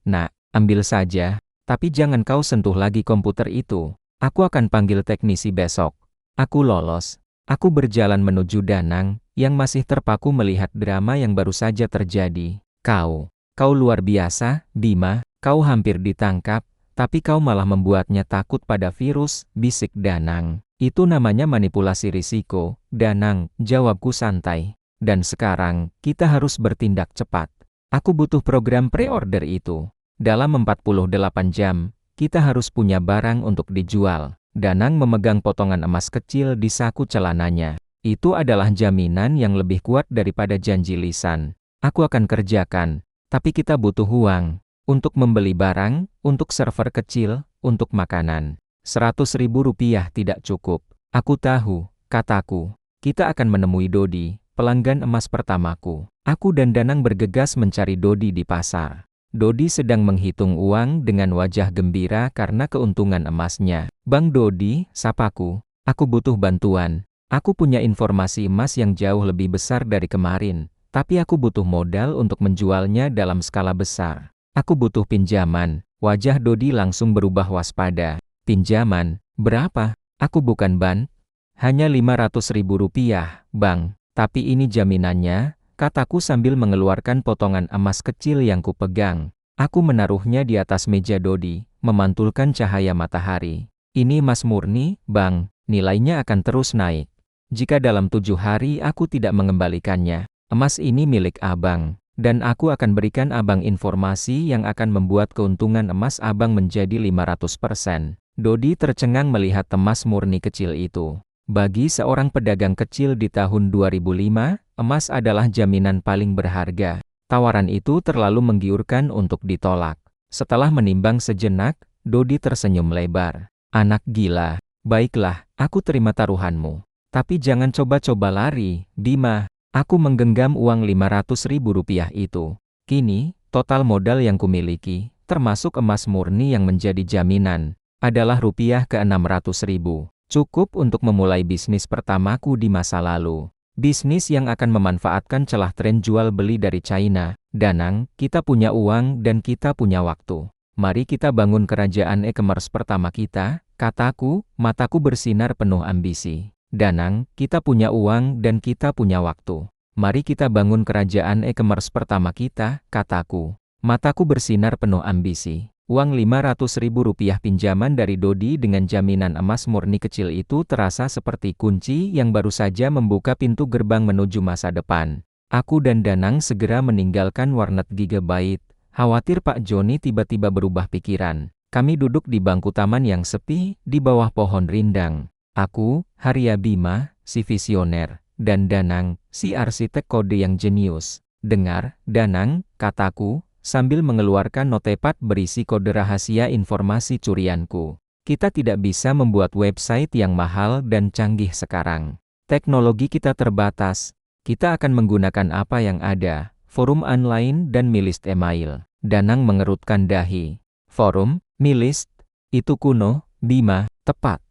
nak, ambil saja. Tapi jangan kau sentuh lagi komputer itu. Aku akan panggil teknisi besok. Aku lolos. Aku berjalan menuju Danang, yang masih terpaku melihat drama yang baru saja terjadi. Kau luar biasa, Bima. Kau hampir ditangkap, tapi kau malah membuatnya takut pada virus, bisik Danang. Itu namanya manipulasi risiko, Danang, jawabku santai. Dan sekarang, kita harus bertindak cepat. Aku butuh program pre-order itu. Dalam 48 jam, kita harus punya barang untuk dijual. Danang memegang potongan emas kecil di saku celananya. Itu adalah jaminan yang lebih kuat daripada janji lisan. Aku akan kerjakan, tapi kita butuh uang. Untuk membeli barang, untuk server kecil, untuk makanan. 100.000 rupiah tidak cukup. Aku tahu, kataku. Kita akan menemui Dodi, pelanggan emas pertamaku. Aku dan Danang bergegas mencari Dodi di pasar. Dodi sedang menghitung uang dengan wajah gembira karena keuntungan emasnya. Bang Dodi, sapaku. Aku butuh bantuan. Aku punya informasi emas yang jauh lebih besar dari kemarin. Tapi aku butuh modal untuk menjualnya dalam skala besar. Aku butuh pinjaman. Wajah Dodi langsung berubah waspada. Pinjaman? Berapa? Aku bukan ban. Hanya 500.000 rupiah, Bang. Tapi ini jaminannya, kataku sambil mengeluarkan potongan emas kecil yang kupegang. Aku menaruhnya di atas meja Dodi, memantulkan cahaya matahari. Ini emas murni, Bang. Nilainya akan terus naik. Jika dalam 7 hari aku tidak mengembalikannya, emas ini milik Abang. Dan aku akan berikan Abang informasi yang akan membuat keuntungan emas Abang menjadi 500%. Dodi tercengang melihat emas murni kecil itu. Bagi seorang pedagang kecil di tahun 2005, emas adalah jaminan paling berharga. Tawaran itu terlalu menggiurkan untuk ditolak. Setelah menimbang sejenak, Dodi tersenyum lebar. Anak gila. Baiklah, aku terima taruhanmu. Tapi jangan coba-coba lari, Bima. Aku menggenggam uang 500.000 rupiah itu. Kini, total modal yang kumiliki, termasuk emas murni yang menjadi jaminan, adalah rupiah ke-600.000. Cukup untuk memulai bisnis pertamaku di masa lalu. Bisnis yang akan memanfaatkan celah tren jual beli dari China. Danang, kita punya uang dan kita punya waktu. Mari kita bangun kerajaan e-commerce pertama kita, kataku, mataku bersinar penuh ambisi. Danang, kita punya uang dan kita punya waktu. Mari kita bangun kerajaan e-commerce pertama kita, kataku. Mataku bersinar penuh ambisi. Uang 500.000 rupiah pinjaman dari Dodi dengan jaminan emas murni kecil itu terasa seperti kunci yang baru saja membuka pintu gerbang menuju masa depan. Aku dan Danang segera meninggalkan warnet Gigabyte. Khawatir Pak Joni tiba-tiba berubah pikiran. Kami duduk di bangku taman yang sepi, di bawah pohon rindang. Aku, Haria Bima, si visioner, dan Danang, si arsitek kode yang jenius. Dengar, Danang, kataku, sambil mengeluarkan notepad berisi kode rahasia informasi curianku. Kita tidak bisa membuat website yang mahal dan canggih sekarang. Teknologi kita terbatas. Kita akan menggunakan apa yang ada, forum online dan milist email. Danang mengerutkan dahi. Forum, milist, itu kuno, Bima, tepat.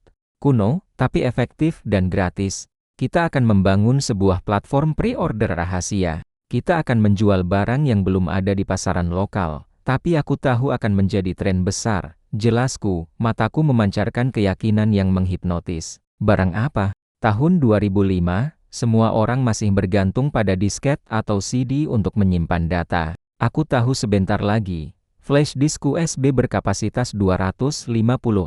Kuno, tapi efektif dan gratis. Kita akan membangun sebuah platform pre-order rahasia. Kita akan menjual barang yang belum ada di pasaran lokal, tapi aku tahu akan menjadi tren besar. Jelasku, mataku memancarkan keyakinan yang menghipnotis. Barang apa? Tahun 2005, semua orang masih bergantung pada disket atau CD untuk menyimpan data. Aku tahu sebentar lagi, flash disk USB berkapasitas 256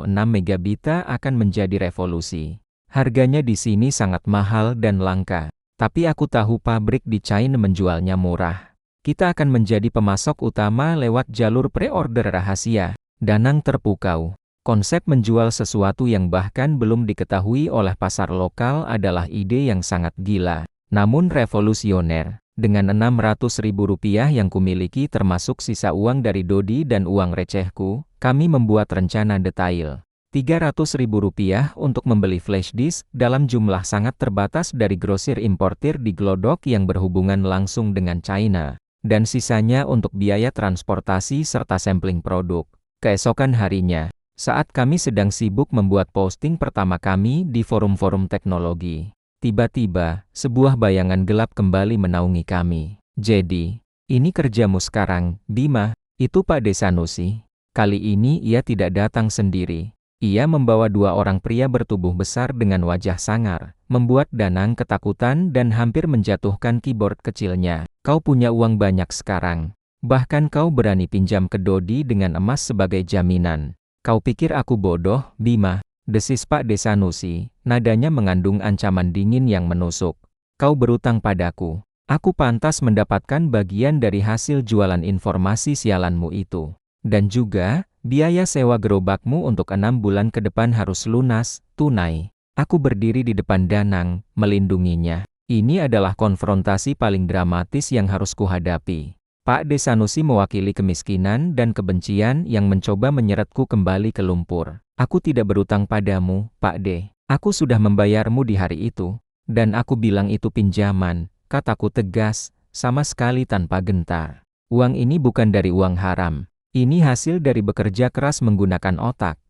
MB akan menjadi revolusi. Harganya di sini sangat mahal dan langka, tapi aku tahu pabrik di China menjualnya murah. Kita akan menjadi pemasok utama lewat jalur pre-order rahasia. Danang terpukau. Konsep menjual sesuatu yang bahkan belum diketahui oleh pasar lokal adalah ide yang sangat gila, namun revolusioner. Dengan Rp600.000 yang kumiliki termasuk sisa uang dari Dodi dan uang recehku, kami membuat rencana detail. Rp300.000 untuk membeli flash disk dalam jumlah sangat terbatas dari grosir importir di Glodok yang berhubungan langsung dengan China, dan sisanya untuk biaya transportasi serta sampling produk. Keesokan harinya, saat kami sedang sibuk membuat posting pertama kami di forum-forum teknologi, tiba-tiba, sebuah bayangan gelap kembali menaungi kami. Jadi, ini kerjamu sekarang, Bima, itu Pak Desanusi. Kali ini ia tidak datang sendiri. Ia membawa dua orang pria bertubuh besar dengan wajah sangar, membuat Danang ketakutan dan hampir menjatuhkan keyboard kecilnya. Kau punya uang banyak sekarang. Bahkan kau berani pinjam ke Dodi dengan emas sebagai jaminan. Kau pikir aku bodoh, Bima? Desis Pak Desanusi, nadanya mengandung ancaman dingin yang menusuk. Kau berutang padaku. Aku pantas mendapatkan bagian dari hasil jualan informasi sialanmu itu. Dan juga, biaya sewa gerobakmu untuk 6 bulan ke depan harus lunas, tunai. Aku berdiri di depan Danang, melindunginya. Ini adalah konfrontasi paling dramatis yang harus kuhadapi. Pak Desanusi mewakili kemiskinan dan kebencian yang mencoba menyeretku kembali ke lumpur. Aku tidak berutang padamu, Pak De. Aku sudah membayarmu di hari itu. Dan aku bilang itu pinjaman, kataku tegas, sama sekali tanpa gentar. Uang ini bukan dari uang haram. Ini hasil dari bekerja keras menggunakan otak.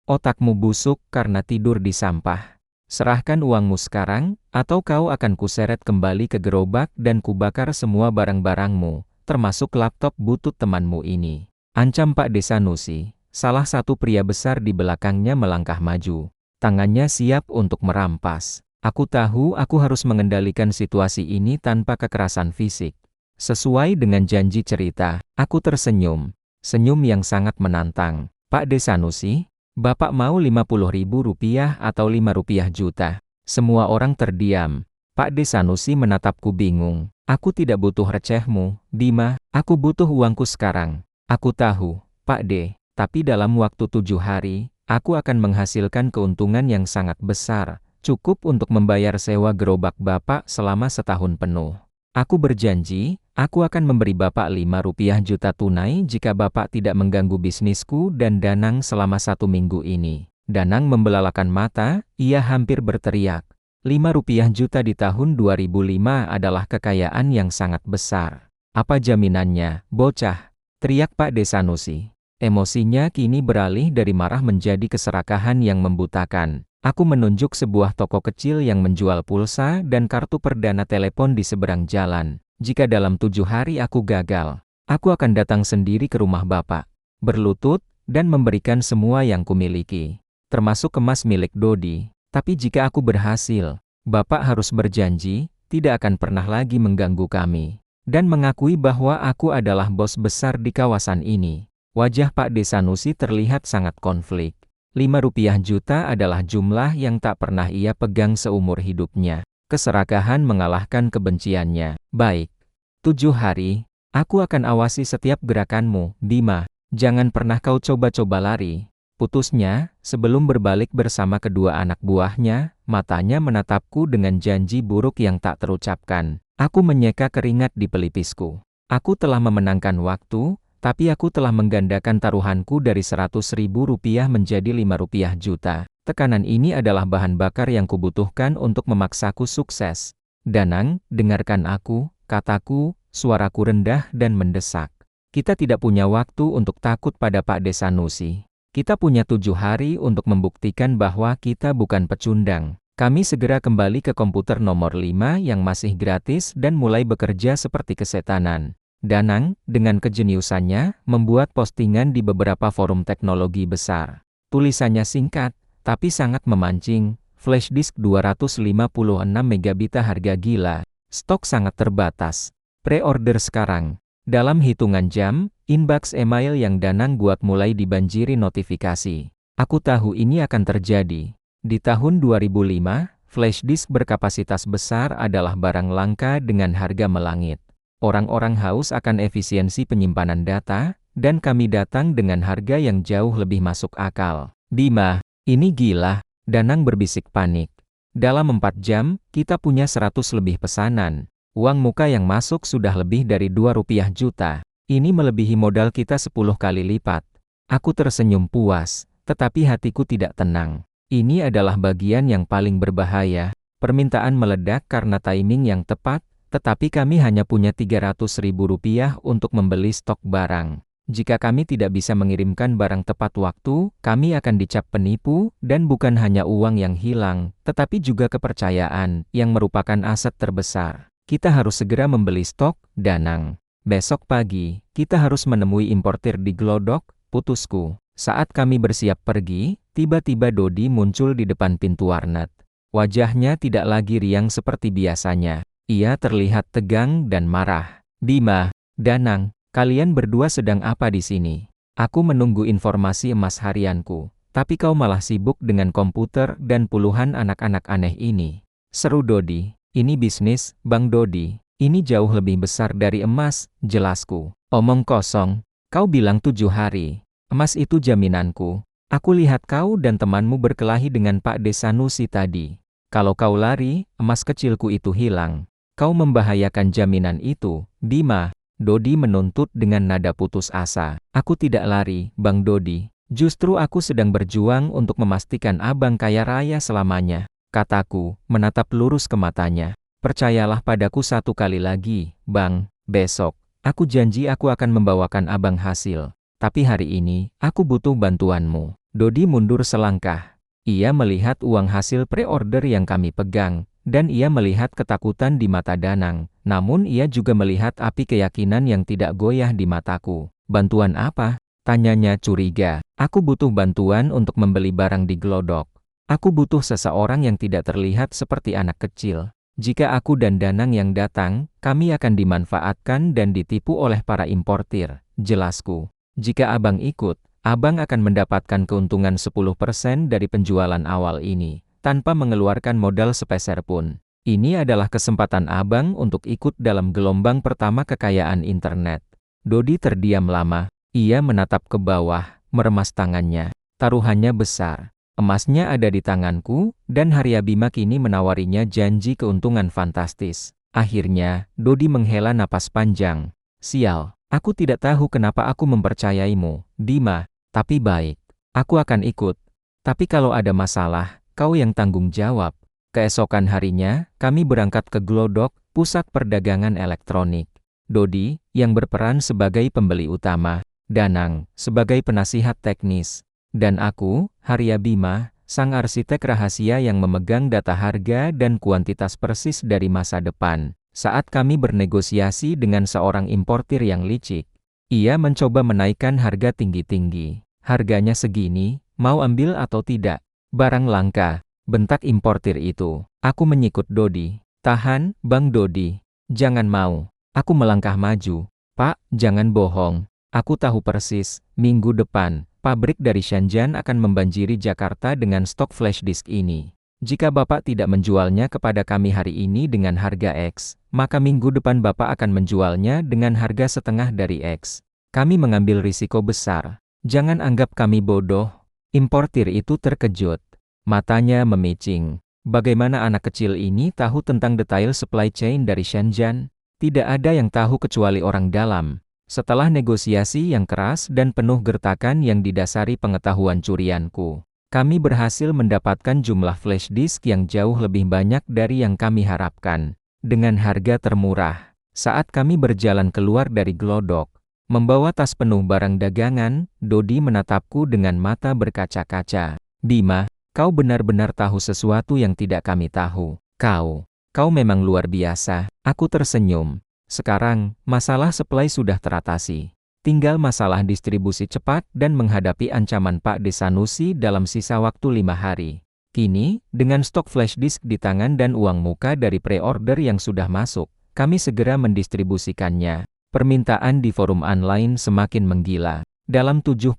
Otakmu busuk karena tidur di sampah. Serahkan uangmu sekarang, atau kau akan kuseret kembali ke gerobak dan kubakar semua barang-barangmu, termasuk laptop butut temanmu ini. Ancam Pak Desanusi. Salah satu pria besar di belakangnya melangkah maju. Tangannya siap untuk merampas. Aku tahu aku harus mengendalikan situasi ini tanpa kekerasan fisik. Sesuai dengan janji cerita, aku tersenyum. Senyum yang sangat menantang. Pak Desanusi, Bapak mau Rp50.000 atau Rp5 juta? Semua orang terdiam. Pak Desanusi menatapku bingung. Aku tidak butuh recehmu, Bima. Aku butuh uangku sekarang. Aku tahu, Pak De. Tapi dalam waktu 7 hari, aku akan menghasilkan keuntungan yang sangat besar, cukup untuk membayar sewa gerobak Bapak selama setahun penuh. Aku berjanji, aku akan memberi Bapak Rp5 juta tunai jika Bapak tidak mengganggu bisnisku dan Danang selama 1 minggu ini. Danang membelalakan mata, ia hampir berteriak. Rp5 juta di tahun 2005 adalah kekayaan yang sangat besar. Apa jaminannya, bocah? Teriak Pak Desanusi. Emosinya kini beralih dari marah menjadi keserakahan yang membutakan. Aku menunjuk sebuah toko kecil yang menjual pulsa dan kartu perdana telepon di seberang jalan. Jika dalam 7 hari aku gagal, aku akan datang sendiri ke rumah Bapak, berlutut, dan memberikan semua yang kumiliki, termasuk emas milik Dodi. Tapi jika aku berhasil, Bapak harus berjanji, tidak akan pernah lagi mengganggu kami, dan mengakui bahwa aku adalah bos besar di kawasan ini. Wajah Pak Desanusi terlihat sangat konflik. Rp5 juta adalah jumlah yang tak pernah ia pegang seumur hidupnya. Keserakahan mengalahkan kebenciannya. Baik. 7 hari, aku akan awasi setiap gerakanmu, Bima. Jangan pernah kau coba-coba lari. Putusnya, sebelum berbalik bersama kedua anak buahnya, matanya menatapku dengan janji buruk yang tak terucapkan. Aku menyeka keringat di pelipisku. Aku telah memenangkan waktu, tapi aku telah menggandakan taruhanku dari Rp100.000 menjadi Rp5 juta. Tekanan ini adalah bahan bakar yang kubutuhkan untuk memaksaku sukses. Danang, dengarkan aku, kataku, suaraku rendah dan mendesak. Kita tidak punya waktu untuk takut pada Pak Desanusi. Kita punya 7 hari untuk membuktikan bahwa kita bukan pecundang. Kami segera kembali ke komputer nomor 5 yang masih gratis dan mulai bekerja seperti kesetanan. Danang, dengan kejeniusannya, membuat postingan di beberapa forum teknologi besar. Tulisannya singkat, tapi sangat memancing. Flash disk 256 megabit harga gila. Stok sangat terbatas. Pre-order sekarang. Dalam hitungan jam, inbox email yang Danang buat mulai dibanjiri notifikasi. Aku tahu ini akan terjadi. Di tahun 2005, flash disk berkapasitas besar adalah barang langka dengan harga melangit. Orang-orang haus akan efisiensi penyimpanan data, dan kami datang dengan harga yang jauh lebih masuk akal. Bima, ini gila, Danang berbisik panik. Dalam 4 jam, kita punya 100 lebih pesanan. Uang muka yang masuk sudah lebih dari Rp2 juta. Ini melebihi modal kita 10 kali lipat. Aku tersenyum puas, tetapi hatiku tidak tenang. Ini adalah bagian yang paling berbahaya. Permintaan meledak karena timing yang tepat, tetapi kami hanya punya Rp300.000 untuk membeli stok barang. Jika kami tidak bisa mengirimkan barang tepat waktu, kami akan dicap penipu, dan bukan hanya uang yang hilang, tetapi juga kepercayaan, yang merupakan aset terbesar. Kita harus segera membeli stok, Danang. Besok pagi, kita harus menemui importir di Glodok, putusku. Saat kami bersiap pergi, tiba-tiba Dodi muncul di depan pintu warnet. Wajahnya tidak lagi riang seperti biasanya. Ia terlihat tegang dan marah. Bima, Danang, kalian berdua sedang apa di sini? Aku menunggu informasi emas harianku, tapi kau malah sibuk dengan komputer dan puluhan anak-anak aneh ini. Seru Dodi, ini bisnis, Bang Dodi. Ini jauh lebih besar dari emas, jelasku. Omong kosong, kau bilang 7 hari. Emas itu jaminanku. Aku lihat kau dan temanmu berkelahi dengan Pak Desanusi tadi. Kalau kau lari, emas kecilku itu hilang. Kau membahayakan jaminan itu, Bima. Dodi menuntut dengan nada putus asa. Aku tidak lari, Bang Dodi. Justru aku sedang berjuang untuk memastikan abang kaya raya selamanya, kataku, menatap lurus ke matanya. Percayalah padaku satu kali lagi, Bang. Besok, aku janji aku akan membawakan abang hasil. Tapi hari ini, aku butuh bantuanmu. Dodi mundur selangkah. Ia melihat uang hasil pre-order yang kami pegang, dan ia melihat ketakutan di mata Danang. Namun ia juga melihat api keyakinan yang tidak goyah di mataku. Bantuan apa? Tanyanya curiga. Aku butuh bantuan untuk membeli barang di Glodok. Aku butuh seseorang yang tidak terlihat seperti anak kecil. Jika aku dan Danang yang datang, kami akan dimanfaatkan dan ditipu oleh para importir, jelasku. Jika abang ikut, abang akan mendapatkan keuntungan 10% dari penjualan awal ini, tanpa mengeluarkan modal sepeser pun. Ini adalah kesempatan abang untuk ikut dalam gelombang pertama kekayaan internet. Dodi terdiam lama. Ia menatap ke bawah, meremas tangannya. Taruhannya besar. Emasnya ada di tanganku, dan Haryabima kini menawarinya janji keuntungan fantastis. Akhirnya, Dodi menghela napas panjang. Sial. Aku tidak tahu kenapa aku mempercayaimu, Bima, tapi baik. Aku akan ikut. Tapi kalau ada masalah, kau yang tanggung jawab. Keesokan harinya, kami berangkat ke Glodok, pusat perdagangan elektronik. Dodi, yang berperan sebagai pembeli utama, Danang, sebagai penasihat teknis, dan aku, Haryabima, sang arsitek rahasia yang memegang data harga dan kuantitas persis dari masa depan. Saat kami bernegosiasi dengan seorang importir yang licik, ia mencoba menaikkan harga tinggi-tinggi. Harganya segini, mau ambil atau tidak? Barang langka, bentak importir itu. Aku menyikut Dodi. Tahan, Bang Dodi. Jangan mau. Aku melangkah maju. Pak, jangan bohong. Aku tahu persis, minggu depan, pabrik dari Shenzhen akan membanjiri Jakarta dengan stok flash disk ini. Jika Bapak tidak menjualnya kepada kami hari ini dengan harga X, maka minggu depan Bapak akan menjualnya dengan harga setengah dari X. Kami mengambil risiko besar. Jangan anggap kami bodoh. Importir itu terkejut. Matanya memicing. Bagaimana anak kecil ini tahu tentang detail supply chain dari Shenzhen? Tidak ada yang tahu kecuali orang dalam. Setelah negosiasi yang keras dan penuh gertakan yang didasari pengetahuan curianku, kami berhasil mendapatkan jumlah flash disk yang jauh lebih banyak dari yang kami harapkan, dengan harga termurah. Saat kami berjalan keluar dari Glodok, membawa tas penuh barang dagangan, Dodi menatapku dengan mata berkaca-kaca. Bima, Kau benar-benar tahu sesuatu yang tidak kami tahu. Kau memang luar biasa. Aku tersenyum. Sekarang, masalah supply sudah teratasi. Tinggal masalah distribusi cepat dan menghadapi ancaman Pak Desanusi dalam sisa waktu 5 hari. Kini, dengan stok flash disk di tangan dan uang muka dari pre-order yang sudah masuk, kami segera mendistribusikannya. Permintaan di forum online semakin menggila. Dalam 72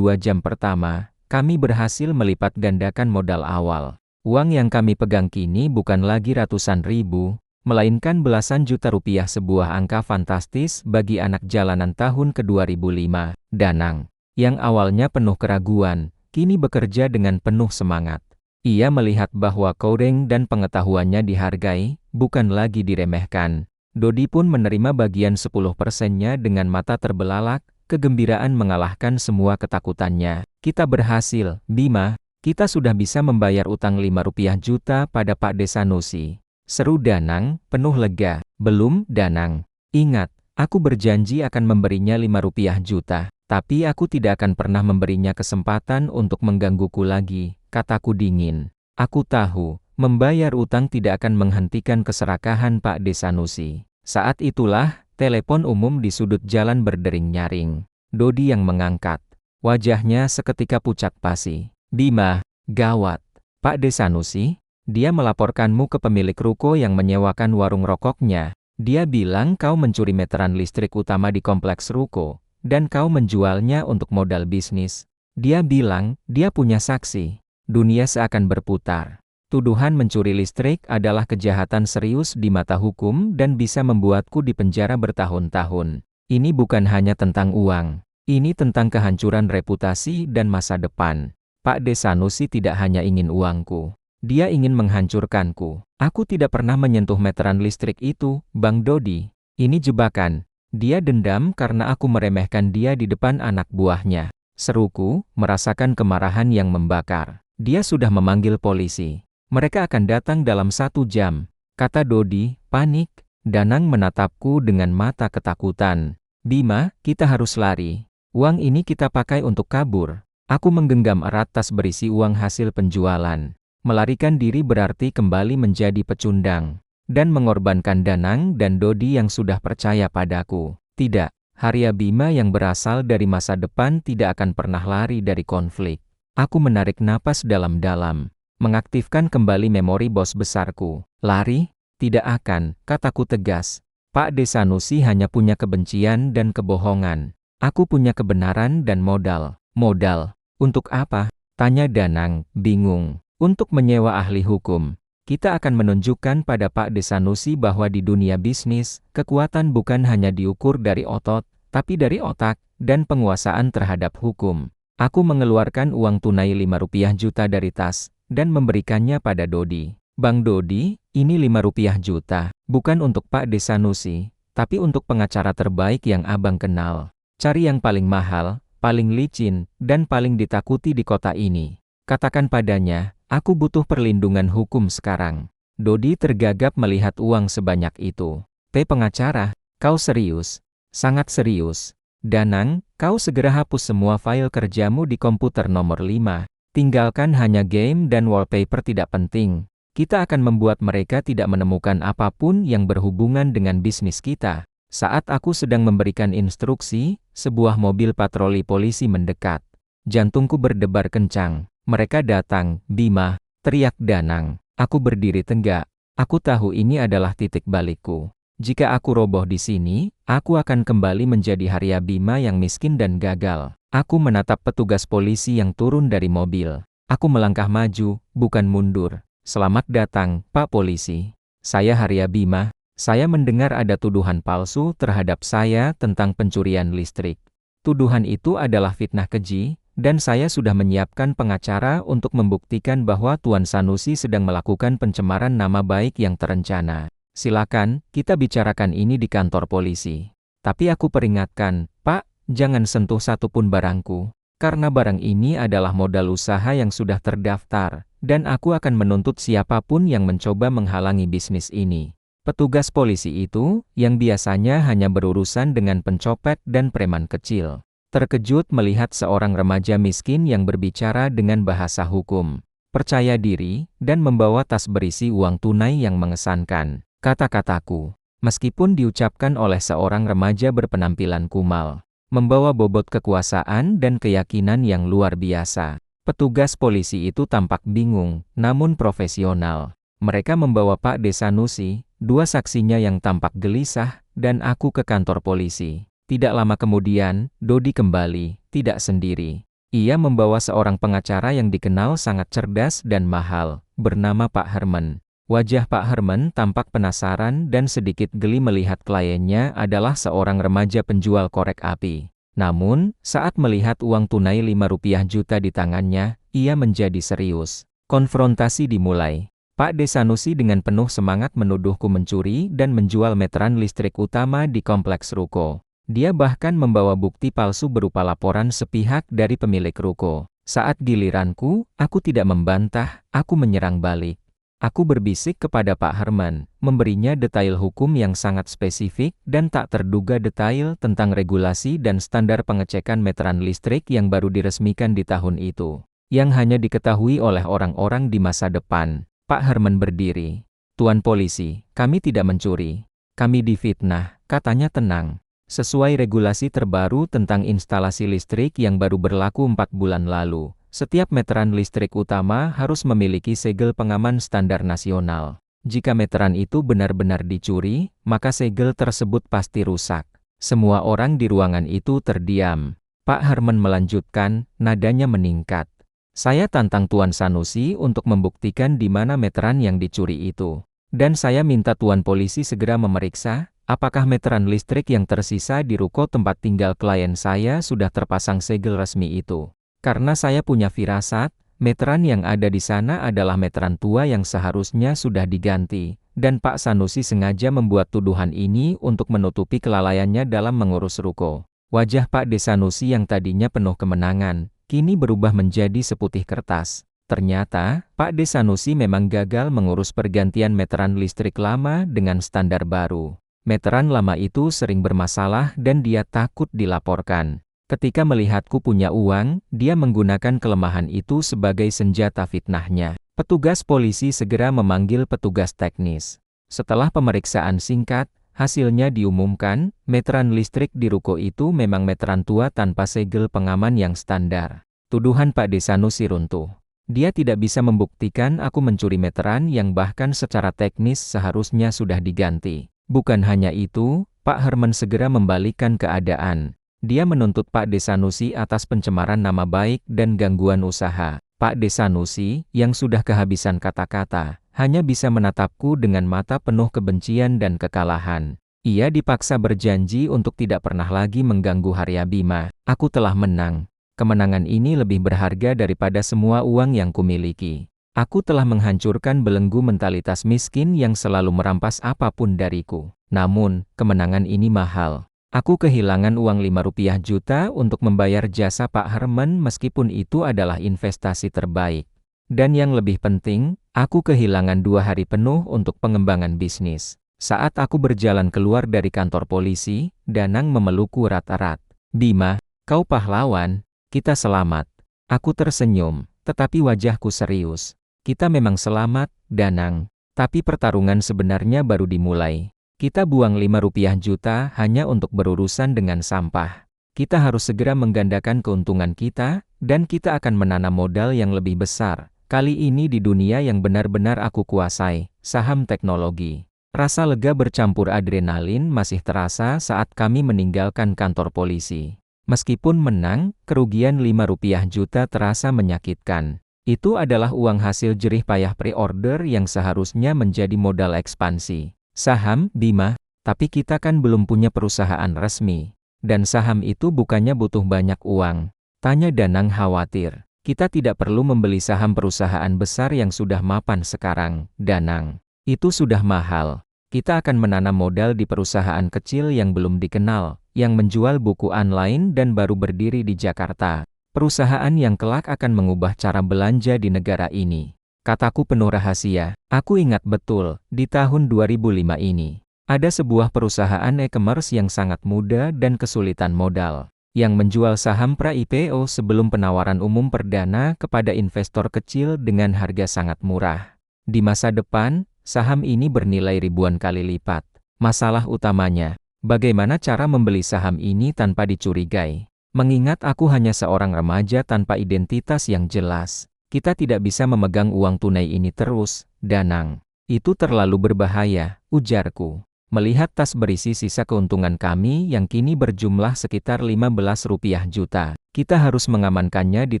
jam pertama, kami berhasil melipat gandakan modal awal. Uang yang kami pegang kini bukan lagi ratusan ribu, melainkan belasan juta rupiah, sebuah angka fantastis bagi anak jalanan tahun ke-2005. Danang, yang awalnya penuh keraguan, kini bekerja dengan penuh semangat. Ia melihat bahwa coding dan pengetahuannya dihargai, bukan lagi diremehkan. Dodi pun menerima bagian 10%-nya dengan mata terbelalak, kegembiraan mengalahkan semua ketakutannya. Kita berhasil, Bima. Kita sudah bisa membayar utang 5 rupiah juta pada Pak Desanusi. Seru Danang, penuh lega. Belum, Danang. Ingat, aku berjanji akan memberinya 5 rupiah juta. Tapi aku tidak akan pernah memberinya kesempatan untuk menggangguku lagi, kataku dingin. Aku tahu, membayar utang tidak akan menghentikan keserakahan Pak Desanusi. Saat itulah, telepon umum di sudut jalan berdering nyaring. Dodi yang mengangkat. Wajahnya seketika pucat pasi. Bima, gawat. Pak Desanusi, dia melaporkanmu ke pemilik ruko yang menyewakan warung rokoknya. Dia bilang kau mencuri meteran listrik utama di kompleks ruko, dan kau menjualnya untuk modal bisnis. Dia bilang, dia punya saksi. Dunia seakan berputar. Tuduhan mencuri listrik adalah kejahatan serius di mata hukum dan bisa membuatku dipenjara bertahun-tahun. Ini bukan hanya tentang uang. Ini tentang kehancuran reputasi dan masa depan. Pak Desanusi tidak hanya ingin uangku. Dia ingin menghancurkanku. Aku tidak pernah menyentuh meteran listrik itu, Bang Dodi. Ini jebakan. Dia dendam karena aku meremehkan dia di depan anak buahnya. Seruku, merasakan kemarahan yang membakar. Dia sudah memanggil polisi. Mereka akan datang dalam 1 jam. Kata Dodi, panik. Danang menatapku dengan mata ketakutan. Bima, kita harus lari. Uang ini kita pakai untuk kabur. Aku menggenggam erat tas berisi uang hasil penjualan. Melarikan diri berarti kembali menjadi pecundang. Dan mengorbankan Danang dan Dodi yang sudah percaya padaku. Tidak, Haria Bima yang berasal dari masa depan tidak akan pernah lari dari konflik. Aku menarik napas dalam-dalam. Mengaktifkan kembali memori bos besarku. Lari? Tidak akan, kataku tegas. Pak Desanusi hanya punya kebencian dan kebohongan. Aku punya kebenaran dan modal. Modal? Untuk apa? Tanya Danang, bingung. Untuk menyewa ahli hukum. Kita akan menunjukkan pada Pak Desanusi bahwa di dunia bisnis, kekuatan bukan hanya diukur dari otot, tapi dari otak, dan penguasaan terhadap hukum. Aku mengeluarkan uang tunai 5 rupiah juta dari tas, dan memberikannya pada Dodi. Bang Dodi, ini 5 rupiah juta, bukan untuk Pak Desanusi, tapi untuk pengacara terbaik yang abang kenal. Cari yang paling mahal, paling licin, dan paling ditakuti di kota ini. Katakan padanya, aku butuh perlindungan hukum sekarang. Dodi tergagap melihat uang sebanyak itu. Pengacara, kau serius? Sangat serius. Danang, kau segera hapus semua file kerjamu di komputer nomor 5. Tinggalkan hanya game dan wallpaper tidak penting. Kita akan membuat mereka tidak menemukan apapun yang berhubungan dengan bisnis kita. Saat aku sedang memberikan instruksi, sebuah mobil patroli polisi mendekat. Jantungku berdebar kencang. Mereka datang, Bima, teriak Danang. Aku berdiri tegak. Aku tahu ini adalah titik balikku. Jika aku roboh di sini, aku akan kembali menjadi Haria Bima yang miskin dan gagal. Aku menatap petugas polisi yang turun dari mobil. Aku melangkah maju, bukan mundur. Selamat datang, Pak Polisi. Saya Haria Bima. Saya mendengar ada tuduhan palsu terhadap saya tentang pencurian listrik. Tuduhan itu adalah fitnah keji, dan saya sudah menyiapkan pengacara untuk membuktikan bahwa Tuan Sanusi sedang melakukan pencemaran nama baik yang terencana. Silakan, kita bicarakan ini di kantor polisi. Tapi aku peringatkan, Pak, jangan sentuh satupun barangku. Karena barang ini adalah modal usaha yang sudah terdaftar, dan aku akan menuntut siapapun yang mencoba menghalangi bisnis ini. Petugas polisi itu, yang biasanya hanya berurusan dengan pencopet dan preman kecil, terkejut melihat seorang remaja miskin yang berbicara dengan bahasa hukum. percaya diri, dan membawa tas berisi uang tunai yang mengesankan. Kata-kataku, meskipun diucapkan oleh seorang remaja berpenampilan kumal, membawa bobot kekuasaan dan keyakinan yang luar biasa. Petugas polisi itu tampak bingung, namun profesional. Mereka membawa Pak Desanusi, dua saksinya yang tampak gelisah, dan aku ke kantor polisi. Tidak lama kemudian, Dodi kembali, tidak sendiri. Ia membawa seorang pengacara yang dikenal sangat cerdas dan mahal, bernama Pak Herman. Wajah Pak Herman tampak penasaran dan sedikit geli melihat kliennya adalah seorang remaja penjual korek api. Namun, saat melihat uang tunai Rp5 juta di tangannya, ia menjadi serius. Konfrontasi dimulai. Pak Desanusi dengan penuh semangat menuduhku mencuri dan menjual meteran listrik utama di kompleks ruko. Dia bahkan membawa bukti palsu berupa laporan sepihak dari pemilik ruko. Saat giliranku, aku tidak membantah, aku menyerang balik. Aku berbisik kepada Pak Herman, memberinya detail hukum yang sangat spesifik dan tak terduga detail tentang regulasi dan standar pengecekan meteran listrik yang baru diresmikan di tahun itu, yang hanya diketahui oleh orang-orang di masa depan. Pak Herman berdiri. "Tuan polisi, kami tidak mencuri. Kami difitnah," katanya tenang. Sesuai regulasi terbaru tentang instalasi listrik yang baru berlaku 4 bulan lalu, setiap meteran listrik utama harus memiliki segel pengaman standar nasional. Jika meteran itu benar-benar dicuri, maka segel tersebut pasti rusak. Semua orang di ruangan itu terdiam. Pak Herman melanjutkan, nadanya meningkat. "Saya tantang Tuan Sanusi untuk membuktikan di mana meteran yang dicuri itu. Dan saya minta Tuan polisi segera memeriksa, apakah meteran listrik yang tersisa di ruko tempat tinggal klien saya sudah terpasang segel resmi itu. Karena saya punya firasat, meteran yang ada di sana adalah meteran tua yang seharusnya sudah diganti. Dan Pak Sanusi sengaja membuat tuduhan ini untuk menutupi kelalaiannya dalam mengurus ruko." Wajah Pak Desanusi yang tadinya penuh kemenangan, kini berubah menjadi seputih kertas. Ternyata, Pak Desanusi memang gagal mengurus pergantian meteran listrik lama dengan standar baru. Meteran lama itu sering bermasalah dan dia takut dilaporkan. Ketika melihatku punya uang, dia menggunakan kelemahan itu sebagai senjata fitnahnya. Petugas polisi segera memanggil petugas teknis. Setelah pemeriksaan singkat, hasilnya diumumkan, meteran listrik di ruko itu memang meteran tua tanpa segel pengaman yang standar. Tuduhan Pak Desanusi runtuh. Dia tidak bisa membuktikan aku mencuri meteran yang bahkan secara teknis seharusnya sudah diganti. Bukan hanya itu, Pak Herman segera membalikkan keadaan. Dia menuntut Pak Desanusi atas pencemaran nama baik dan gangguan usaha. Pak Desanusi, yang sudah kehabisan kata-kata, hanya bisa menatapku dengan mata penuh kebencian dan kekalahan. Ia dipaksa berjanji untuk tidak pernah lagi mengganggu Haryabima. Aku telah menang. Kemenangan ini lebih berharga daripada semua uang yang kumiliki. Aku telah menghancurkan belenggu mentalitas miskin yang selalu merampas apapun dariku. Namun, kemenangan ini mahal. Aku kehilangan uang Rp5 juta untuk membayar jasa Pak Herman meskipun itu adalah investasi terbaik. Dan yang lebih penting, aku kehilangan 2 hari penuh untuk pengembangan bisnis. Saat aku berjalan keluar dari kantor polisi, Danang memelukku erat-erat. "Bima, kau pahlawan, kita selamat." Aku tersenyum, tetapi wajahku serius. "Kita memang selamat, Danang. Tapi pertarungan sebenarnya baru dimulai. Kita buang Rp5 juta hanya untuk berurusan dengan sampah. Kita harus segera menggandakan keuntungan kita, dan kita akan menanam modal yang lebih besar. Kali ini di dunia yang benar-benar aku kuasai, saham teknologi." Rasa lega bercampur adrenalin masih terasa saat kami meninggalkan kantor polisi. Meskipun menang, kerugian Rp5 juta terasa menyakitkan. Itu adalah uang hasil jerih payah pre-order yang seharusnya menjadi modal ekspansi. "Saham, Bima, tapi kita kan belum punya perusahaan resmi. Dan saham itu bukannya butuh banyak uang?" tanya Danang khawatir. "Kita tidak perlu membeli saham perusahaan besar yang sudah mapan sekarang, Danang. Itu sudah mahal. Kita akan menanam modal di perusahaan kecil yang belum dikenal, yang menjual buku online dan baru berdiri di Jakarta. Perusahaan yang kelak akan mengubah cara belanja di negara ini." Kataku penuh rahasia. Aku ingat betul, di tahun 2005 ini, ada sebuah perusahaan e-commerce yang sangat muda dan kesulitan modal. yang menjual saham pra-IPO sebelum penawaran umum perdana kepada investor kecil dengan harga sangat murah. Di masa depan, saham ini bernilai ribuan kali lipat. Masalah utamanya, bagaimana cara membeli saham ini tanpa dicurigai? Mengingat aku hanya seorang remaja tanpa identitas yang jelas, kita tidak bisa memegang uang tunai ini terus, Danang. Itu terlalu berbahaya, ujarku. Melihat tas berisi sisa keuntungan kami yang kini berjumlah sekitar 15 rupiah juta, kita harus mengamankannya di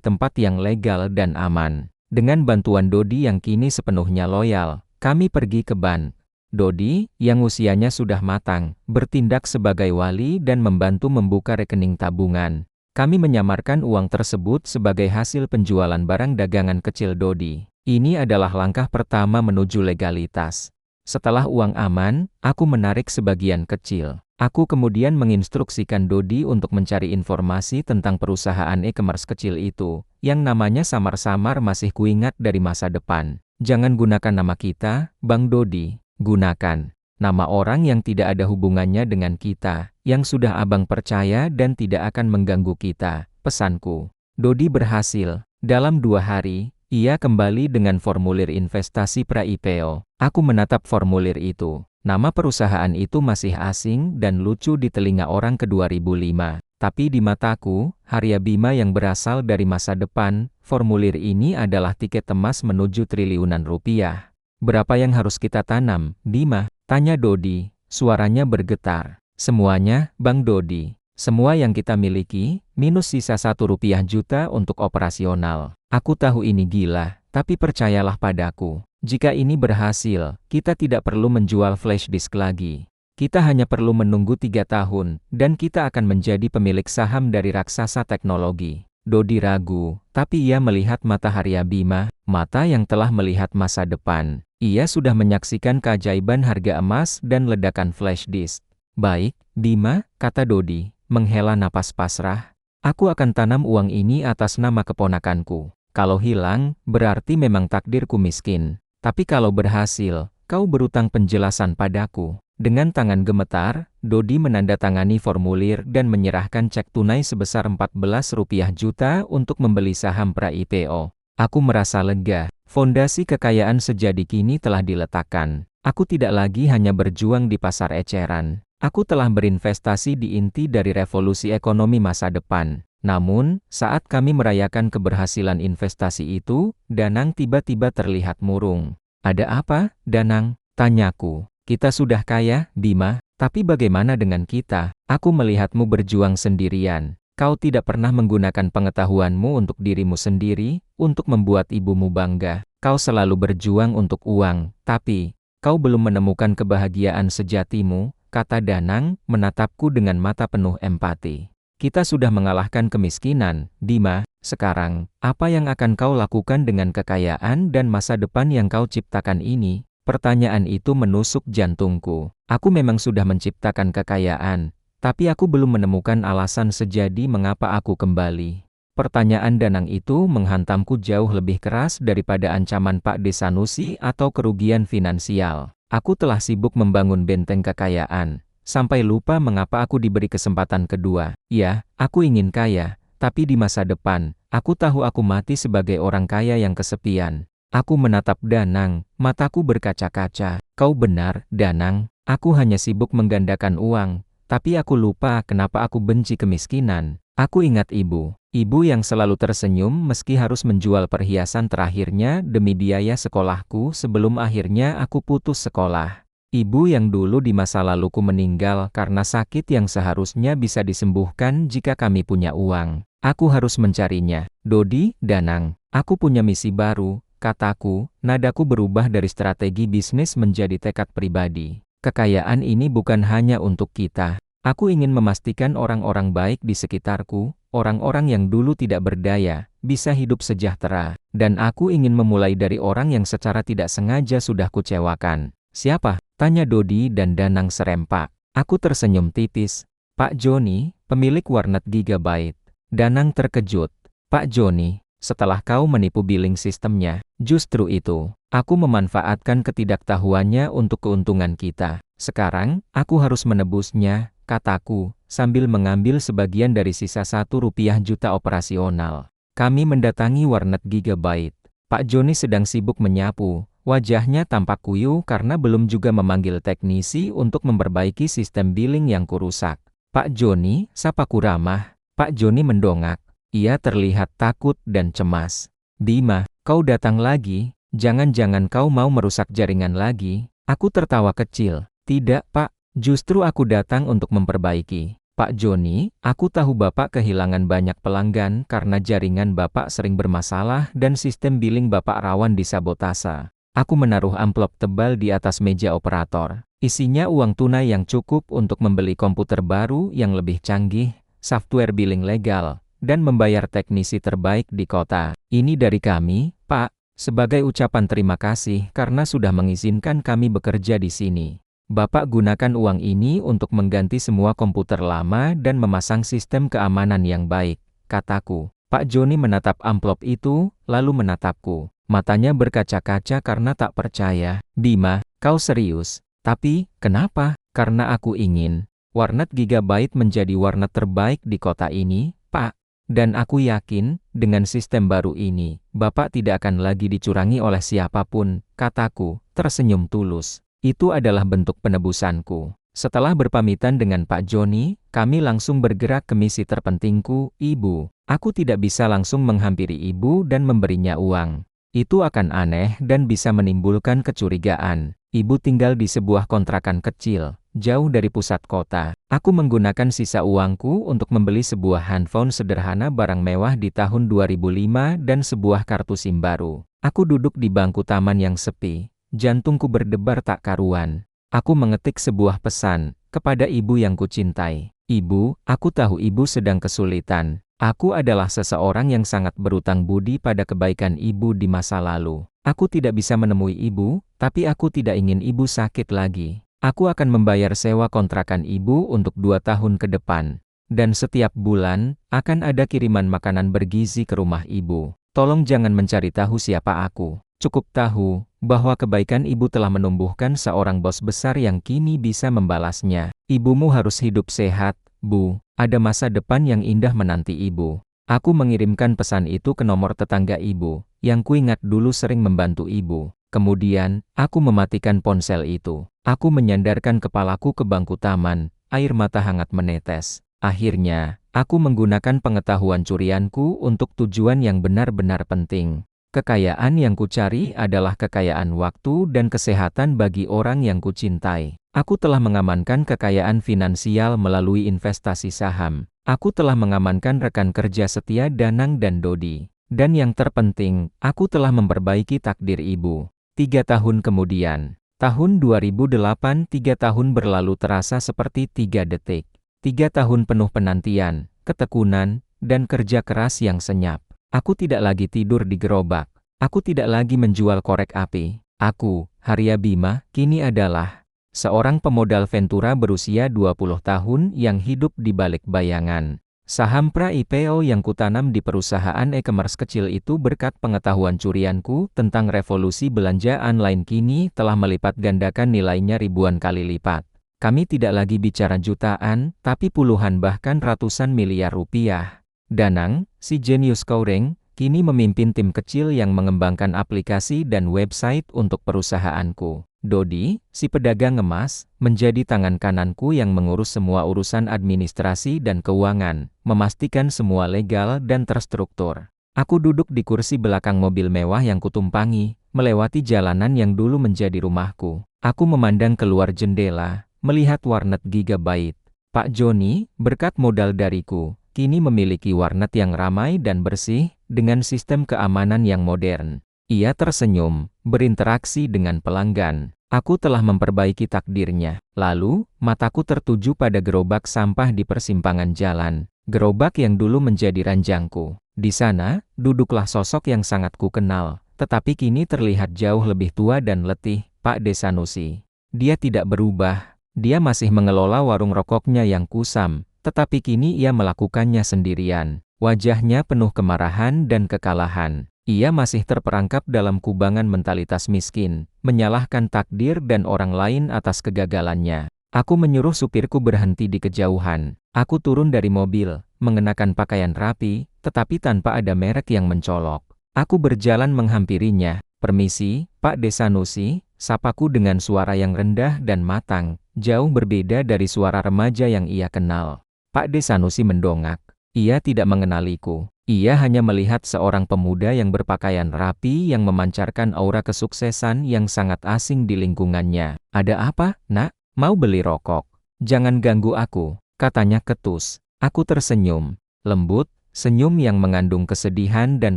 tempat yang legal dan aman. Dengan bantuan Dodi yang kini sepenuhnya loyal, kami pergi ke bank. Dodi, yang usianya sudah matang, bertindak sebagai wali dan membantu membuka rekening tabungan. Kami menyamarkan uang tersebut sebagai hasil penjualan barang dagangan kecil Dodi. Ini adalah langkah pertama menuju legalitas. Setelah uang aman, aku menarik sebagian kecil. Aku kemudian menginstruksikan Dodi untuk mencari informasi tentang perusahaan e-commerce kecil itu, yang namanya samar-samar masih kuingat dari masa depan. Jangan gunakan nama kita, Bang Dodi. Gunakan nama orang yang tidak ada hubungannya dengan kita, yang sudah abang percaya dan tidak akan mengganggu kita, pesanku. Dodi berhasil. Dalam 2 hari, ia kembali dengan formulir investasi pra-IPO. Aku menatap formulir itu. Nama perusahaan itu masih asing dan lucu di telinga orang ke 2005. Tapi di mataku, Arya Bima yang berasal dari masa depan, formulir ini adalah tiket emas menuju triliunan rupiah. Berapa yang harus kita tanam, Bima? Tanya Dodi. Suaranya bergetar. Semuanya, Bang Dodi. Semua yang kita miliki, minus sisa 1 rupiah juta untuk operasional. Aku tahu ini gila, tapi percayalah padaku. Jika ini berhasil, kita tidak perlu menjual flash disk lagi. Kita hanya perlu menunggu 3 tahun, dan kita akan menjadi pemilik saham dari raksasa teknologi. Dodi ragu, tapi ia melihat mata Arya Bima, mata yang telah melihat masa depan. Ia sudah menyaksikan keajaiban harga emas dan ledakan flash disk. Baik, Bima, kata Dodi, menghela napas pasrah. Aku akan tanam uang ini atas nama keponakanku. Kalau hilang, berarti memang takdirku miskin. Tapi kalau berhasil, kau berutang penjelasan padaku. Dengan tangan gemetar, Dodi menandatangani formulir dan menyerahkan cek tunai sebesar 14 rupiah juta untuk membeli saham pra-IPO. Aku merasa lega. Fondasi kekayaan sejati kini telah diletakkan. Aku tidak lagi hanya berjuang di pasar eceran. Aku telah berinvestasi di inti dari revolusi ekonomi masa depan. Namun, saat kami merayakan keberhasilan investasi itu, Danang tiba-tiba terlihat murung. Ada apa, Danang? Tanyaku. Kita sudah kaya, Bima, tapi bagaimana dengan kita? Aku melihatmu berjuang sendirian. Kau tidak pernah menggunakan pengetahuanmu untuk dirimu sendiri, untuk membuat ibumu bangga. Kau selalu berjuang untuk uang, tapi kau belum menemukan kebahagiaan sejatimu, kata Danang, menatapku dengan mata penuh empati. Kita sudah mengalahkan kemiskinan, Bima. Sekarang, apa yang akan kau lakukan dengan kekayaan dan masa depan yang kau ciptakan ini? Pertanyaan itu menusuk jantungku. Aku memang sudah menciptakan kekayaan, tapi aku belum menemukan alasan sejati mengapa aku kembali. Pertanyaan Danang itu menghantamku jauh lebih keras daripada ancaman Pak Desanusi atau kerugian finansial. Aku telah sibuk membangun benteng kekayaan, sampai lupa mengapa aku diberi kesempatan kedua. Ya, aku ingin kaya, tapi di masa depan, aku tahu aku mati sebagai orang kaya yang kesepian. Aku menatap Danang, mataku berkaca-kaca. Kau benar, Danang, aku hanya sibuk menggandakan uang, tapi aku lupa kenapa aku benci kemiskinan. Aku ingat ibu yang selalu tersenyum meski harus menjual perhiasan terakhirnya demi biaya sekolahku sebelum akhirnya aku putus sekolah. Ibu yang dulu di masa laluku meninggal karena sakit yang seharusnya bisa disembuhkan jika kami punya uang. Aku harus mencarinya. Dodi, Danang, aku punya misi baru, kataku. Nadaku berubah dari strategi bisnis menjadi tekad pribadi. Kekayaan ini bukan hanya untuk kita. Aku ingin memastikan orang-orang baik di sekitarku, orang-orang yang dulu tidak berdaya, bisa hidup sejahtera. Dan aku ingin memulai dari orang yang secara tidak sengaja sudah kucewakan. Siapa? Tanya Dodi dan Danang serempak. Aku tersenyum tipis. Pak Joni, pemilik warnet Gigabyte. Danang terkejut. Pak Joni, setelah kau menipu billing sistemnya, justru itu. Aku memanfaatkan ketidaktahuannya untuk keuntungan kita. Sekarang, aku harus menebusnya, kataku, sambil mengambil sebagian dari sisa Rp1 juta operasional. Kami mendatangi warnet Gigabyte. Pak Joni sedang sibuk menyapu. Wajahnya tampak kuyuh karena belum juga memanggil teknisi untuk memperbaiki sistem billing yang kurusak. Pak Joni, sapaku ramah. Pak Joni mendongak. Ia terlihat takut dan cemas. Bima, kau datang lagi? Jangan-jangan kau mau merusak jaringan lagi? Aku tertawa kecil. Tidak, Pak. Justru aku datang untuk memperbaiki. Pak Joni, aku tahu Bapak kehilangan banyak pelanggan karena jaringan Bapak sering bermasalah dan sistem billing Bapak rawan disabotase. Aku menaruh amplop tebal di atas meja operator. Isinya uang tunai yang cukup untuk membeli komputer baru yang lebih canggih, software billing legal, dan membayar teknisi terbaik di kota. Ini dari kami, Pak, sebagai ucapan terima kasih karena sudah mengizinkan kami bekerja di sini. Bapak gunakan uang ini untuk mengganti semua komputer lama dan memasang sistem keamanan yang baik, kataku. Pak Joni menatap amplop itu, lalu menatapku. Matanya berkaca-kaca karena tak percaya. Bima, kau serius? Tapi, kenapa? Karena aku ingin warnet Gigabyte menjadi warnet terbaik di kota ini, Pak. Dan aku yakin, dengan sistem baru ini, Bapak tidak akan lagi dicurangi oleh siapapun, kataku, tersenyum tulus. Itu adalah bentuk penebusanku. Setelah berpamitan dengan Pak Joni, kami langsung bergerak ke misi terpentingku, Ibu. Aku tidak bisa langsung menghampiri Ibu dan memberinya uang. Itu akan aneh dan bisa menimbulkan kecurigaan. Ibu tinggal di sebuah kontrakan kecil, jauh dari pusat kota. Aku menggunakan sisa uangku untuk membeli sebuah handphone sederhana barang mewah di tahun 2005 dan sebuah kartu SIM baru. Aku duduk di bangku taman yang sepi. Jantungku berdebar tak karuan. Aku mengetik sebuah pesan kepada ibu yang kucintai. Ibu, aku tahu ibu sedang kesulitan. Aku adalah seseorang yang sangat berutang budi pada kebaikan ibu di masa lalu. Aku tidak bisa menemui ibu, tapi aku tidak ingin ibu sakit lagi. Aku akan membayar sewa kontrakan ibu untuk 2 tahun ke depan. Dan setiap bulan, akan ada kiriman makanan bergizi ke rumah ibu. Tolong jangan mencari tahu siapa aku. Cukup tahu bahwa kebaikan ibu telah menumbuhkan seorang bos besar yang kini bisa membalasnya. Ibumu harus hidup sehat, Bu. Ada masa depan yang indah menanti ibu. Aku mengirimkan pesan itu ke nomor tetangga ibu, yang kuingat dulu sering membantu ibu. Kemudian, aku mematikan ponsel itu. Aku menyandarkan kepalaku ke bangku taman, air mata hangat menetes. Akhirnya, aku menggunakan pengetahuan curianku untuk tujuan yang benar-benar penting. Kekayaan yang kucari adalah kekayaan waktu dan kesehatan bagi orang yang kucintai. Aku telah mengamankan kekayaan finansial melalui investasi saham. Aku telah mengamankan rekan kerja setia Danang dan Dodi. Dan yang terpenting, aku telah memperbaiki takdir ibu. 3 tahun kemudian, tahun 2008, 3 tahun berlalu terasa seperti 3 detik. 3 tahun penuh penantian, ketekunan, dan kerja keras yang senyap. Aku tidak lagi tidur di gerobak. Aku tidak lagi menjual korek api. Aku, Harya Bima, kini adalah seorang pemodal Ventura berusia 20 tahun yang hidup di balik bayangan. Saham pra-IPO yang kutanam di perusahaan e-commerce kecil itu berkat pengetahuan curianku tentang revolusi belanja online kini telah melipat gandakan nilainya ribuan kali lipat. Kami tidak lagi bicara jutaan, tapi puluhan bahkan ratusan miliar rupiah. Danang, si jenius kouring, kini memimpin tim kecil yang mengembangkan aplikasi dan website untuk perusahaanku. Dodi, si pedagang emas, menjadi tangan kananku yang mengurus semua urusan administrasi dan keuangan, memastikan semua legal dan terstruktur. Aku duduk di kursi belakang mobil mewah yang kutumpangi, melewati jalanan yang dulu menjadi rumahku. Aku memandang keluar jendela, melihat warnet Gigabyte. Pak Joni, berkat modal dariku, kini memiliki warnet yang ramai dan bersih, dengan sistem keamanan yang modern. Ia tersenyum, berinteraksi dengan pelanggan. Aku telah memperbaiki takdirnya. Lalu, mataku tertuju pada gerobak sampah di persimpangan jalan. Gerobak yang dulu menjadi ranjangku. Di sana, duduklah sosok yang sangat kukenal, tetapi kini terlihat jauh lebih tua dan letih, Pak Desanusi. Dia tidak berubah. Dia masih mengelola warung rokoknya yang kusam, tetapi kini ia melakukannya sendirian. Wajahnya penuh kemarahan dan kekalahan. Ia masih terperangkap dalam kubangan mentalitas miskin, menyalahkan takdir dan orang lain atas kegagalannya. Aku menyuruh supirku berhenti di kejauhan. Aku turun dari mobil, mengenakan pakaian rapi, tetapi tanpa ada merek yang mencolok. Aku berjalan menghampirinya. "Permisi, Pak Desanusi," sapaku dengan suara yang rendah dan matang, jauh berbeda dari suara remaja yang ia kenal. Pak Desanusi mendongak. Ia tidak mengenaliku. Ia hanya melihat seorang pemuda yang berpakaian rapi yang memancarkan aura kesuksesan yang sangat asing di lingkungannya. "Ada apa, Nak? Mau beli rokok?" "Jangan ganggu aku," katanya ketus. Aku tersenyum. Lembut, senyum yang mengandung kesedihan dan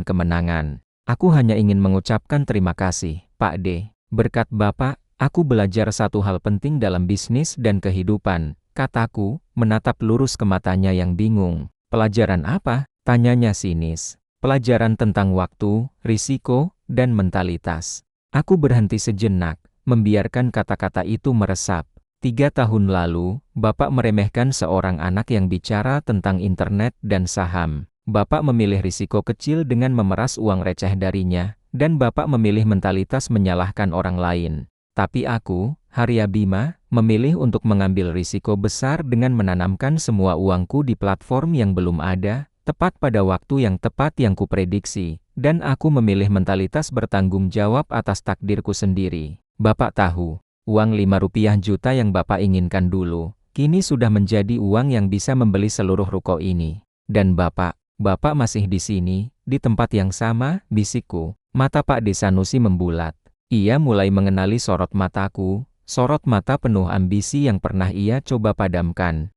kemenangan. "Aku hanya ingin mengucapkan terima kasih, Pak D. Berkat Bapak, aku belajar satu hal penting dalam bisnis dan kehidupan," kataku, menatap lurus ke matanya yang bingung. "Pelajaran apa?" tanyanya sinis. "Pelajaran tentang waktu, risiko, dan mentalitas." Aku berhenti sejenak, membiarkan kata-kata itu meresap. 3 tahun lalu, Bapak meremehkan seorang anak yang bicara tentang internet dan saham. Bapak memilih risiko kecil dengan memeras uang receh darinya, dan Bapak memilih mentalitas menyalahkan orang lain. Tapi aku, Harya Bima, memilih untuk mengambil risiko besar dengan menanamkan semua uangku di platform yang belum ada, tepat pada waktu yang tepat yang kuprediksi, dan aku memilih mentalitas bertanggung jawab atas takdirku sendiri. Bapak tahu, uang 5 rupiah juta yang Bapak inginkan dulu, kini sudah menjadi uang yang bisa membeli seluruh ruko ini. Dan Bapak masih di sini, di tempat yang sama, bisikku. Mata Pak Desanusi membulat. Ia mulai mengenali sorot mataku, sorot mata penuh ambisi yang pernah ia coba padamkan.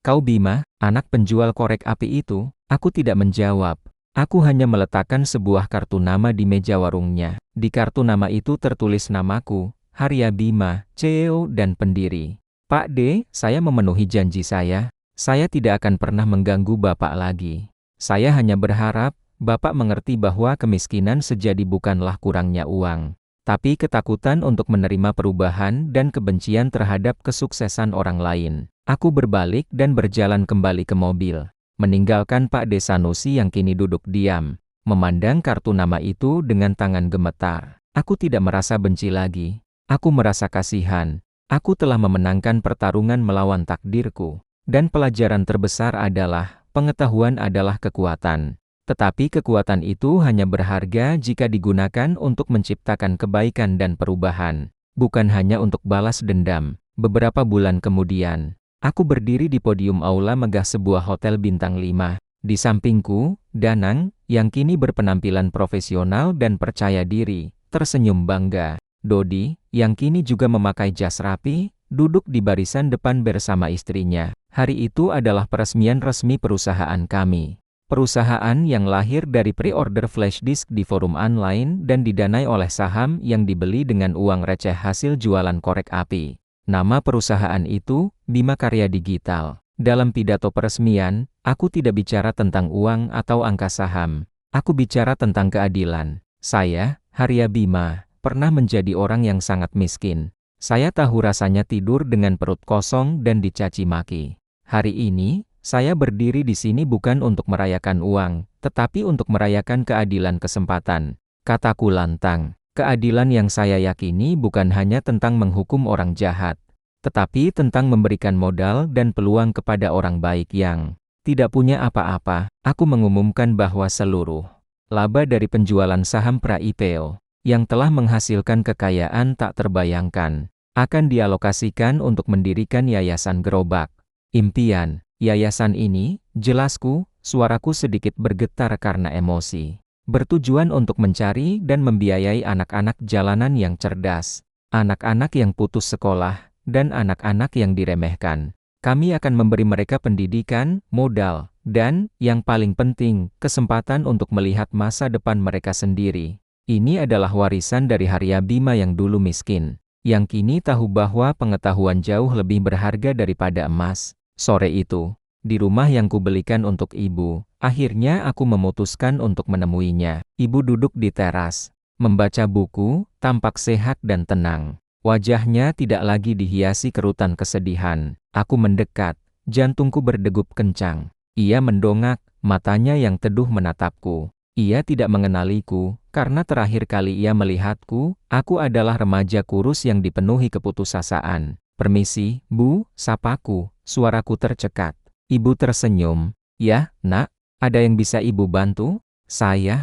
Kau Bima, anak penjual korek api itu?" Aku tidak menjawab. Aku hanya meletakkan sebuah kartu nama di meja warungnya. Di kartu nama itu tertulis namaku, Harya Bima, CEO dan pendiri. "Pak D, saya memenuhi janji saya. Saya tidak akan pernah mengganggu Bapak lagi. Saya hanya berharap Bapak mengerti bahwa kemiskinan sejadi bukanlah kurangnya uang, tapi ketakutan untuk menerima perubahan dan kebencian terhadap kesuksesan orang lain." Aku berbalik dan berjalan kembali ke mobil, meninggalkan Pak Desanusi yang kini duduk diam, memandang kartu nama itu dengan tangan gemetar. Aku tidak merasa benci lagi. Aku merasa kasihan. Aku telah memenangkan pertarungan melawan takdirku. Dan pelajaran terbesar adalah, pengetahuan adalah kekuatan. Tetapi kekuatan itu hanya berharga jika digunakan untuk menciptakan kebaikan dan perubahan, bukan hanya untuk balas dendam. Beberapa bulan kemudian, aku berdiri di podium aula megah sebuah hotel bintang 5. Di sampingku, Danang, yang kini berpenampilan profesional dan percaya diri, tersenyum bangga. Dodi, yang kini juga memakai jas rapi, duduk di barisan depan bersama istrinya. Hari itu adalah peresmian resmi perusahaan kami. Perusahaan yang lahir dari pre-order flash disk di forum online dan didanai oleh saham yang dibeli dengan uang receh hasil jualan korek api. Nama perusahaan itu, Bima Karya Digital. Dalam pidato peresmian, aku tidak bicara tentang uang atau angka saham. Aku bicara tentang keadilan. Saya, Harya Bima, pernah menjadi orang yang sangat miskin. Saya tahu rasanya tidur dengan perut kosong dan dicaci maki. Hari ini, saya berdiri di sini bukan untuk merayakan uang, tetapi untuk merayakan keadilan kesempatan. Kataku lantang. Keadilan yang saya yakini bukan hanya tentang menghukum orang jahat, tetapi tentang memberikan modal dan peluang kepada orang baik yang tidak punya apa-apa. Aku mengumumkan bahwa seluruh laba dari penjualan saham pra-IPO yang telah menghasilkan kekayaan tak terbayangkan akan dialokasikan untuk mendirikan Yayasan Gerobak Impian. Yayasan ini, jelasku, suaraku sedikit bergetar karena emosi. Bertujuan untuk mencari dan membiayai anak-anak jalanan yang cerdas, anak-anak yang putus sekolah, dan anak-anak yang diremehkan. Kami akan memberi mereka pendidikan, modal, dan, yang paling penting, kesempatan untuk melihat masa depan mereka sendiri. Ini adalah warisan dari Harya Bima yang dulu miskin, yang kini tahu bahwa pengetahuan jauh lebih berharga daripada emas. Sore itu, di rumah yang kubelikan untuk ibu, akhirnya aku memutuskan untuk menemuinya. Ibu duduk di teras, membaca buku, tampak sehat dan tenang. Wajahnya tidak lagi dihiasi kerutan kesedihan. Aku mendekat, jantungku berdegup kencang. Ia mendongak, matanya yang teduh menatapku. Ia tidak mengenaliku, karena terakhir kali ia melihatku, aku adalah remaja kurus yang dipenuhi keputusasaan. "Permisi, Bu," sapaku, suaraku tercekat. Ibu tersenyum. "Ya, Nak, ada yang bisa Ibu bantu?" Saya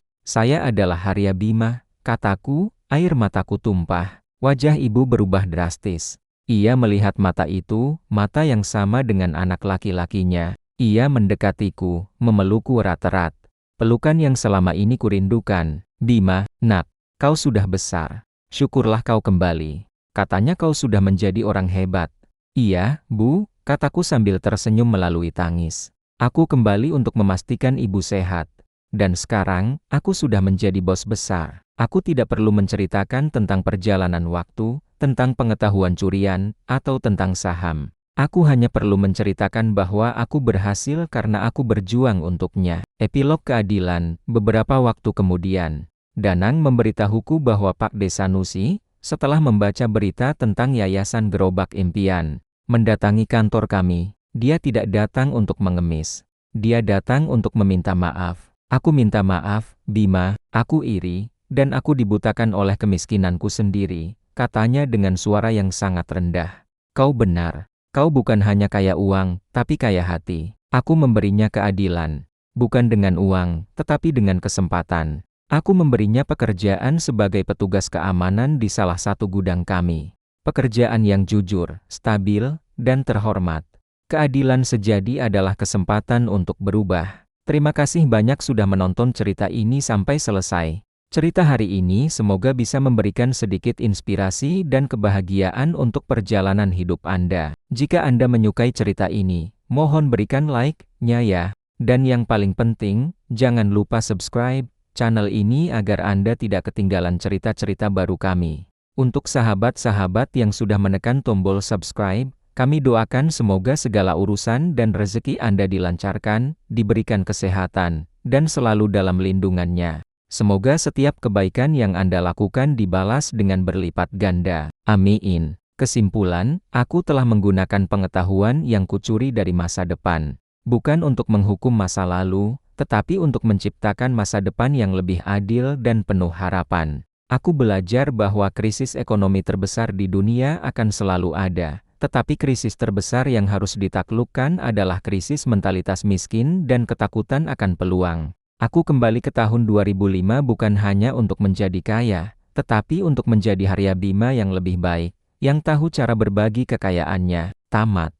adalah Harya Bima," kataku, air mataku tumpah. Wajah ibu berubah drastis. Ia melihat mata itu, mata yang sama dengan anak laki-lakinya. Ia mendekatiku, memelukku erat-erat. Pelukan yang selama ini kurindukan. "Bima, Nak, kau sudah besar. Syukurlah kau kembali. Katanya kau sudah menjadi orang hebat." "Iya, Bu," kataku sambil tersenyum melalui tangis. "Aku kembali untuk memastikan ibu sehat. Dan sekarang, aku sudah menjadi bos besar. Aku tidak perlu menceritakan tentang perjalanan waktu, tentang pengetahuan curian, atau tentang saham. Aku hanya perlu menceritakan bahwa aku berhasil karena aku berjuang untuknya." Epilog keadilan. Beberapa waktu kemudian, Danang memberitahuku bahwa Pak Desanusi, setelah membaca berita tentang Yayasan Gerobak Impian, mendatangi kantor kami. Dia tidak datang untuk mengemis. Dia datang untuk meminta maaf. "Aku minta maaf, Bima, aku iri, dan aku dibutakan oleh kemiskinanku sendiri," katanya dengan suara yang sangat rendah. "Kau benar. Kau bukan hanya kaya uang, tapi kaya hati. Aku memberinya keadilan. Bukan dengan uang, tetapi dengan kesempatan. Aku memberinya pekerjaan sebagai petugas keamanan di salah satu gudang kami. Pekerjaan yang jujur, stabil, dan terhormat. Keadilan sejati adalah kesempatan untuk berubah." Terima kasih banyak sudah menonton cerita ini sampai selesai. Cerita hari ini semoga bisa memberikan sedikit inspirasi dan kebahagiaan untuk perjalanan hidup Anda. Jika Anda menyukai cerita ini, mohon berikan like-nya ya. Dan yang paling penting, jangan lupa subscribe channel ini agar Anda tidak ketinggalan cerita-cerita baru kami. Untuk sahabat-sahabat yang sudah menekan tombol subscribe, kami doakan semoga segala urusan dan rezeki Anda dilancarkan, diberikan kesehatan, dan selalu dalam lindungannya. Semoga setiap kebaikan yang Anda lakukan dibalas dengan berlipat ganda. Amin. Kesimpulan, aku telah menggunakan pengetahuan yang kucuri dari masa depan. Bukan untuk menghukum masa lalu, tetapi untuk menciptakan masa depan yang lebih adil dan penuh harapan. Aku belajar bahwa krisis ekonomi terbesar di dunia akan selalu ada. Tetapi krisis terbesar yang harus ditaklukkan adalah krisis mentalitas miskin dan ketakutan akan peluang. Aku kembali ke tahun 2005 bukan hanya untuk menjadi kaya, tetapi untuk menjadi Harya Bima yang lebih baik, yang tahu cara berbagi kekayaannya. Tamat.